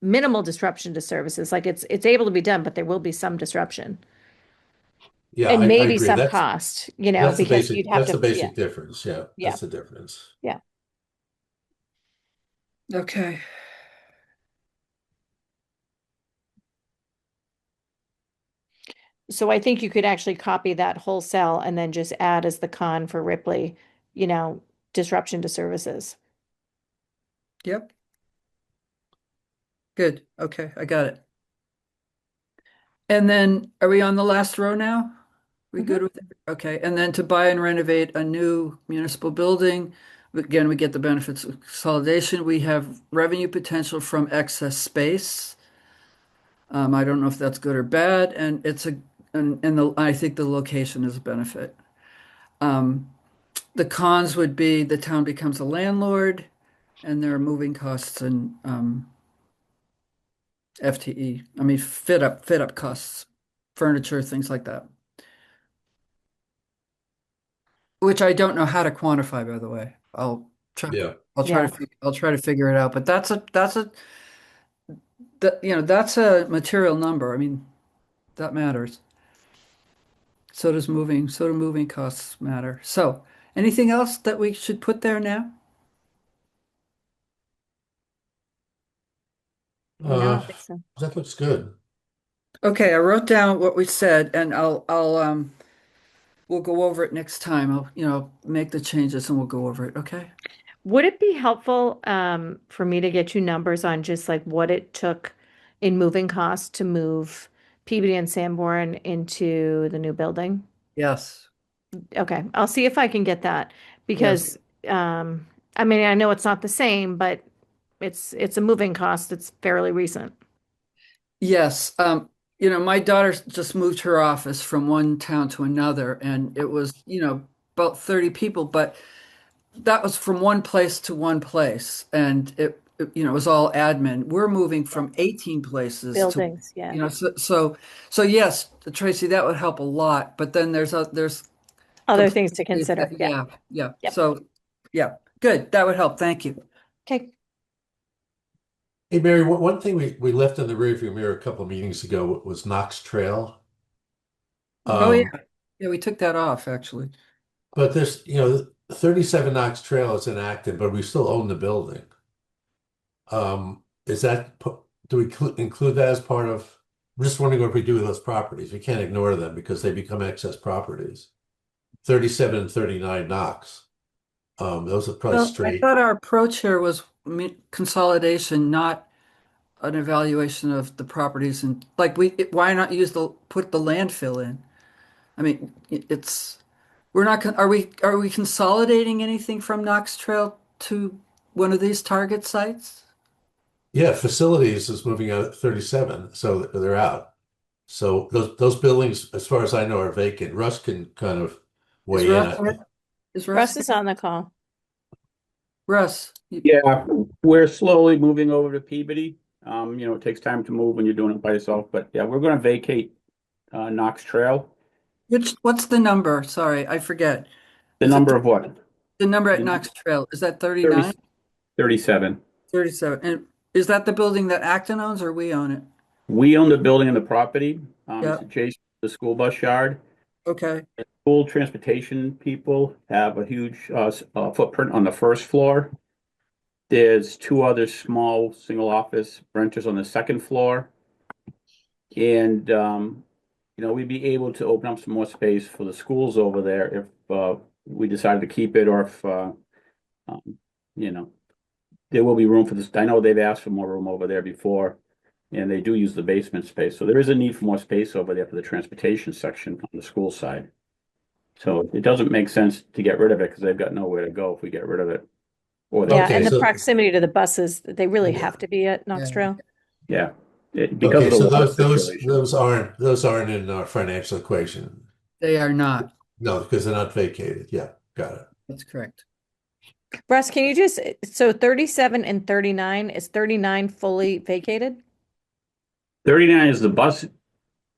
minimal disruption to services. Like it's able to be done, but there will be some disruption Yeah, and I maybe agree. some cost, That's the because you'd basic have that's the to, yeah, basic difference. Yeah, yeah, that's the difference. yeah. Okay. So I think you could actually copy that whole cell and then just add as the con for Ripley, you know, disruption to services. Yep. Good. Okay, I got it. And then are we on the last row now? We Mhm. good with it? Okay. And then to buy and renovate a new municipal building, again, we get the benefits of consolidation. We have revenue potential from excess space. I don't know if that's good or bad, and I think the location is a benefit. Um, the cons would be the town becomes a landlord, and there are moving costs and FTE. I mean, fit up costs, furniture, things like that. which I don't know how to quantify, by the way. Try, Yeah. Yeah. I'll try to figure it out. But that's a material number. I mean, that matters. So do moving costs matter. So, anything else that we should put there now? No, I Uh, don't think so. that looks good. Okay, I wrote down what we said, and we'll go over it next time. I'll make the changes and we'll go over it. Okay? Would it be helpful for me to get you numbers on just like what it took in moving costs to move Peabody and Sanborn into the new building? Yes. Okay, I'll see if I can get that Yes. because I mean I know it's not the same, but it's a moving cost. It's fairly recent. Yes. My daughter just moved her office from one town to another, and it was, about 30 people, but that was from one place to one place, and it was all admin. We're moving from 18 places to, Buildings, yeah. so yes, Tracy, that would help a lot. But then there's Other things to complexities consider. Yeah. yeah, yeah. Yep. So, yeah, good. That would help. Thank you. Okay. Hey, Mary, one thing we left in the rearview mirror a couple of meetings ago was Knox Trail. Oh, yeah. Um, Yeah, we took that off actually. but there's, 37 Knox Trail is in Acton, but we still own the building. Is that, do we include that as part of, I'm just wondering what we do with those properties. We can't ignore them because they become excess properties. 37 and 39 Knox. Those are probably Well, I straight. thought our approach here was consolidation, not an evaluation of the properties, and like why not put the landfill in? I mean, we're not, are we consolidating anything from Knox Trail to one of these target sites? Yeah, facilities is moving out at 37, so they're out. So those buildings, as far as I know, are vacant. Russ can kind of Is weigh in. Russ, is Russ Russ, is on the call. Russ, Yeah, we're slowly moving over to Peabody. It takes time to move when you're doing it by yourself, but yeah, we're gonna vacate Knox Trail. what's the number? Sorry, I forget. The Is it number of what? the number at The Knox Trail? Is that 30 39? 37. 37. And is that the building that Acton owns or we own it? We own the building and the property. Yeah. It's adjacent to the school bus yard. Okay. School transportation people have a huge footprint on the first floor. There's two other small single office renters on the second floor. And we'd be able to open up some more space for the schools over there if we decided to keep it, or if um, you know, there will be room for this. I know they've asked for more room over there before, and they do use the basement space. So there is a need for more space over there for the transportation section on the school side. So it doesn't make sense to get rid of it because they've got nowhere to go if we get rid of it. Or Yeah, Okay, and the so proximity to the buses, they really yeah. have to be at Knox Yeah. Trail. yeah, because Okay, of the so water those situation. those aren't in our financial equation. They are not. No, because they're not vacated. Yeah, got it. That's correct. Russ, can you so 37 and 39, is 39 fully vacated? 39 is the bus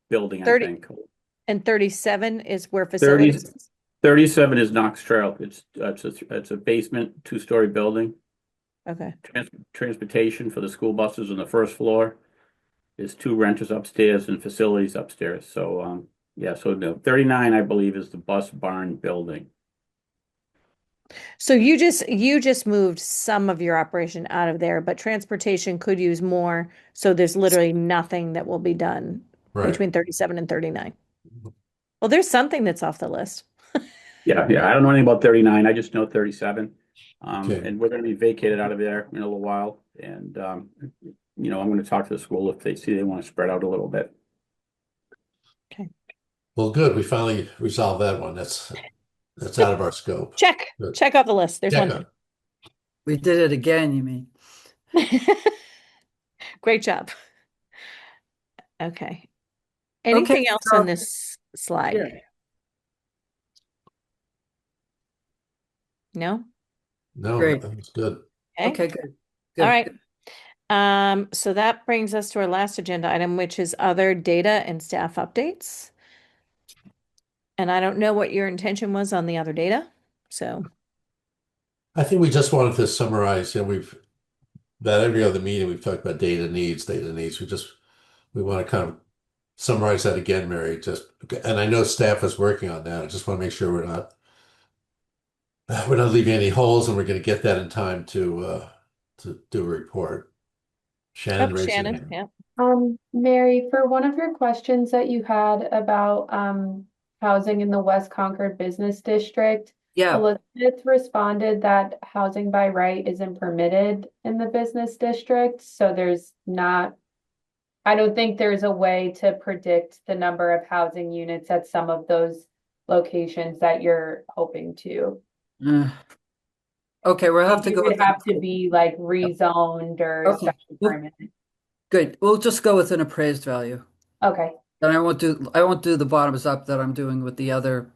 building, I 30 think. and 37 is where 30, facilities? 37 is Knox Trail. It's a basement, two-story building. Okay. Transportation for the school buses on the first floor. There's two renters upstairs and facilities upstairs. So, yeah, so no, 39, I believe, is the bus barn building. So you just moved some of your operation out of there, but transportation could use more. So there's literally nothing that will be done Right. between 37 and 39. Well, there's something that's off the list. Yeah, I don't know anything about 39. I just know 37. Okay. And we're going to be vacated out of there in a little while. And, I'm going to talk to the school if they see they want to spread out a little bit. Well, good. We finally resolved that one. That's out of our scope. Check. Good. Check off the list. There's Check one on. We did it again, you mean? thing. Great job. Okay. Anything else so- on this slide? Yeah. No? No, Great. that was good. Okay, good. All Good. right. So that brings us to our last agenda item, which is other data and staff updates. And I don't know what your intention was on the other data. So, I think we just wanted to summarize, that every other meeting, we've talked about data needs, data needs. We want to kind of summarize that again, Mary, and I know staff is working on that. I just want to make sure we're not leaving any holes, and we're going to get that in time to do a report. oh, Shannon raised her Shannon, hand. yeah. Mary, for one of your questions that you had about housing in the West Concord Business District, Yeah. Elizabeth responded that housing by right isn't permitted in the business district, so I don't think there's a way to predict the number of housing units at some of those locations that you're hoping to. Uh, okay, we'll have to You go would with have to be like rezoned or Okay. special Well, permit. good. We'll just go with an appraised value. Okay. And I won't do the bottoms up that I'm doing with the other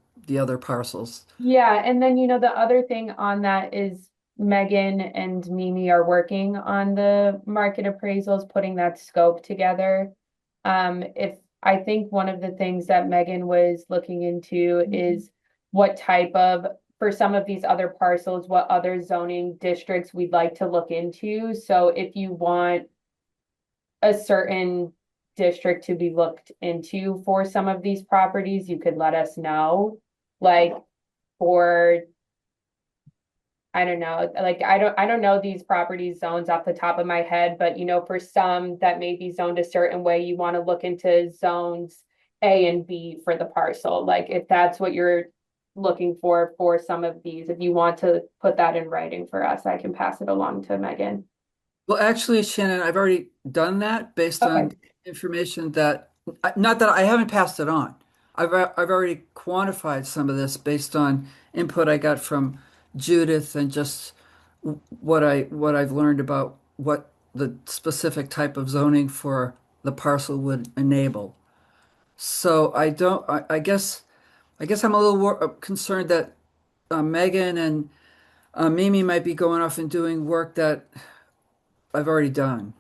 parcels. Yeah, and then the other thing on that is Megan and Mimi are working on the market appraisals, putting that scope together. If I think one of the things that Megan was looking into is what type of, for some of these other parcels, what other zoning districts we'd like to look into. So if you want a certain district to be looked into for some of these properties, you could let us know. Like for, I don't know, like I don't know these property zones off the top of my head, but for some that may be zoned a certain way, you want to look into zones A and B for the parcel. Like if that's what you're looking for some of these, if you want to put that in writing for us, I can pass it along to Megan. Well, actually, Shannon, I've already done that based on Okay. information not that I haven't passed it on. I've already quantified some of this based on input I got from Judith and just what I've learned about what the specific type of zoning for the parcel would enable. So I don't, I guess I'm a little concerned that Megan and Mimi might be going off and doing work that I've already done.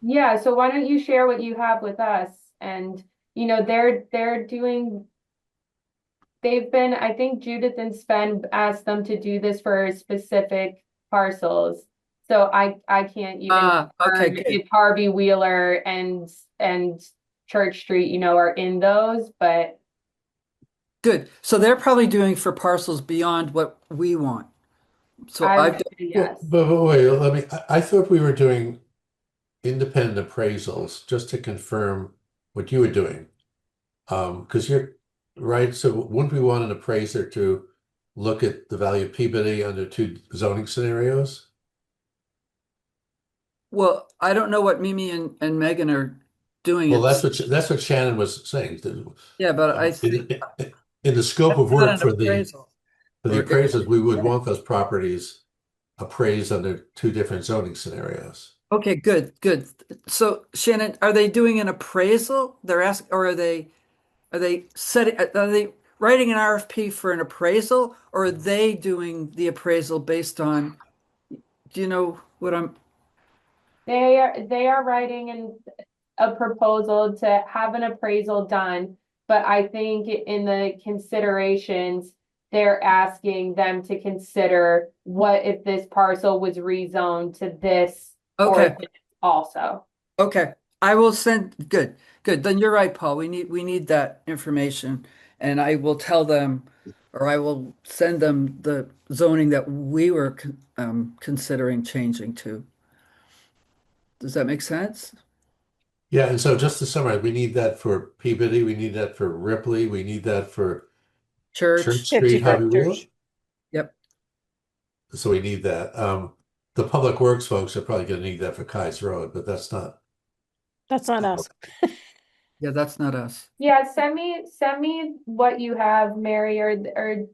Yeah, so why don't you share what you have with us? And they're doing, they've been, I think Judith and Sven asked them to do this for specific parcels. So I can't even Okay, confirm good, if Harvey Wheeler and Church Street, are in those, but good. So they're probably doing for parcels beyond what we want. So I I've would done, say Well, yes. but wait, I thought we were doing independent appraisals just to confirm what you were doing. Because you're right. So wouldn't we want an appraiser to look at the value of Peabody under two zoning scenarios? well, I don't know what Mimi and Megan are doing. Well, that's what Shannon was saying. Yeah, but I think In the scope that's of not work an appraisal. for the Or appraisers, we would want those properties appraised under two different zoning scenarios. okay, good, good. So Shannon, are they doing an appraisal? They're asking, or are they writing an RFP for an appraisal, or are they doing the appraisal based on, do you know what I'm, They are writing a proposal to have an appraisal done, but I think in the considerations, they're asking them to consider what if this parcel was rezoned to this or okay, this also. okay. I will send, good, good. Then you're right, Paul. We need that information and I will tell them, or I will send them the zoning that we were considering changing to. Does that make sense? Yeah, and so just to summarize, we need that for Peabody, we need that for Ripley, we need that for Church Church. Street, Harvey 55 Wheeler. Church. Yep. So we need that. The Public Works folks are probably going to need that for Kai's Road, but that's not. That's not us. Yeah, that's not us. Yeah, send me what you have, Mary, or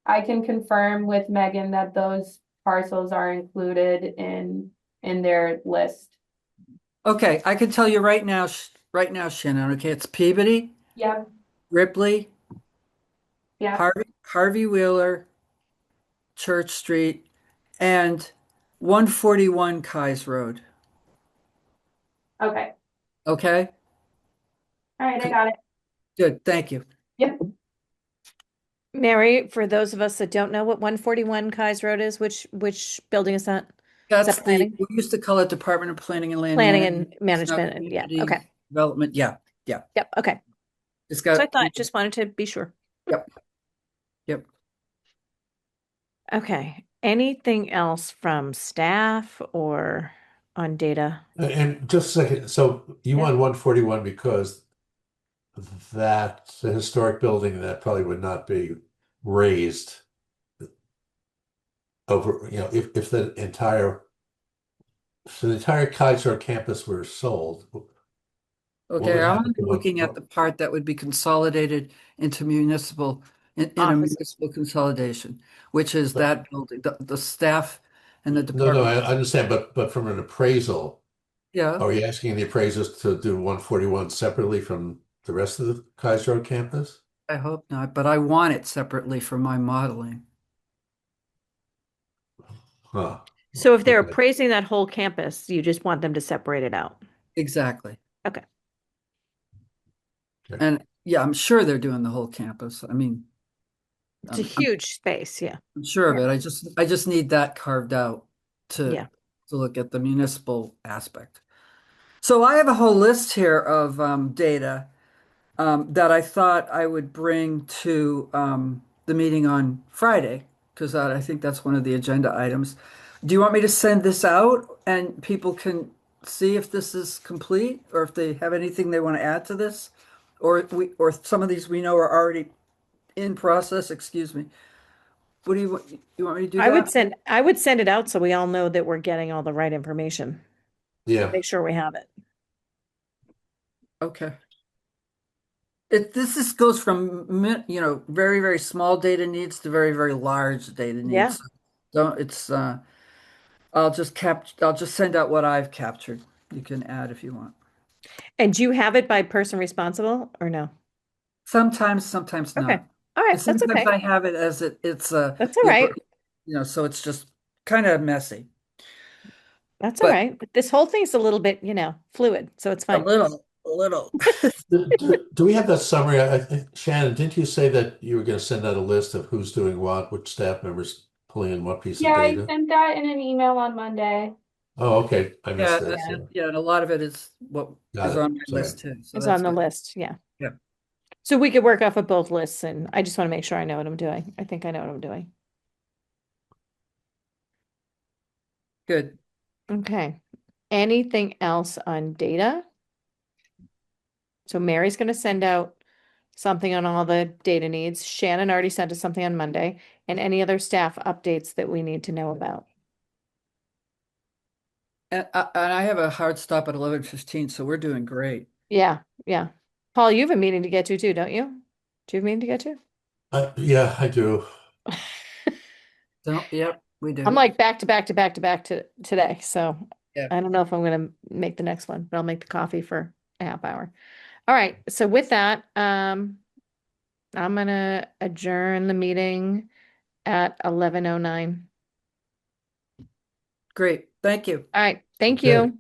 I can confirm with Megan that those parcels are included in their list. Okay, I can tell you right now, Shannon. Okay, it's Peabody, Yeah, Ripley, yeah, Harvey Wheeler, Church Street, and 141 Kai's Road. okay. Okay, All right, I got it. good. Thank you. Yep. Mary, for those of us that don't know what 141 Kais Road is, which building is that? Is That's that planning? we used to call it Department of Planning and Land Planning Management. and It's now management, yeah, Community okay. Development. Yeah, yeah. Yep, okay. It's So I got, thought, just wanted to be sure. yep, yep. Okay, anything else from staff or on data? And just a second, so you Yeah. want 141 because that's a historic building that probably would not be raised over, if the entire Kaiser campus were sold, what Okay, would I'm happen only to one? looking at the part that would be consolidated into municipal, in a Office. municipal consolidation, which is But that building, the staff and the no, department. I understand, but from an appraisal, Yeah, are you asking the appraisers to do 141 separately from the rest of the Kaiser Road campus? I hope not, but I want it separately for my modeling. Huh. So if they're Okay. appraising that whole campus, you just want them to separate it out? Exactly. Okay. Okay. And yeah, I'm sure they're doing the whole campus. I mean, It's a I'm huge space, yeah. sure of Yeah. it. I just need that carved out to Yeah. look at the municipal aspect. So I have a whole list here of data that I thought I would bring to the meeting on Friday, because I think that's one of the agenda items. Do you want me to send this out and people can see if this is complete or if they have anything they want to add to this? Or some of these we know are already in process, excuse me. What do you want? You want me to do that? I would send it out so we all know that we're getting all the right information. Yeah. Make sure we have it. Okay. This just goes from very, very small data needs to very, very large data Yeah. needs. Don't it's I'll just send out what I've captured. You can add if you want. And do you have it by person responsible or no? Sometimes, sometimes Okay. not. All And right. That's sometimes okay. I have it as it's That's all right. so it's just kind of messy. That's all But right. But this whole thing's a little bit, fluid, so it's fine. a little. Do we have that summary? Shannon, didn't you say that you were going to send out a list of who's doing what, which staff members pulling in what piece Yeah, of I data? sent that in an email on Monday. Oh, okay. I missed Yeah, that. So and a lot of it is what got is it. on my Sorry. list too. So It's that's on the good. list. Yeah. Yeah. So we could work off of both lists and I just want to make sure I know what I'm doing. I think I know what I'm doing. Good. Okay. Anything else on data? So Mary's going to send out something on all the data needs. Shannon already sent us something on Monday, and any other staff updates that we need to know about. And I have a hard stop at 11:15, so we're doing great. Yeah, yeah. Paul, you have a meeting to get to too, don't you? Do you have a meeting to get to? Yeah, I do. So, yep, we I'm do. like back to back to back to back to today, so Yeah. I don't know if I'm gonna make the next one, but I'll make the coffee for a half hour. All right, so with that, I'm gonna adjourn the meeting at 11:09. Great. Thank you. All right, thank Okay. you.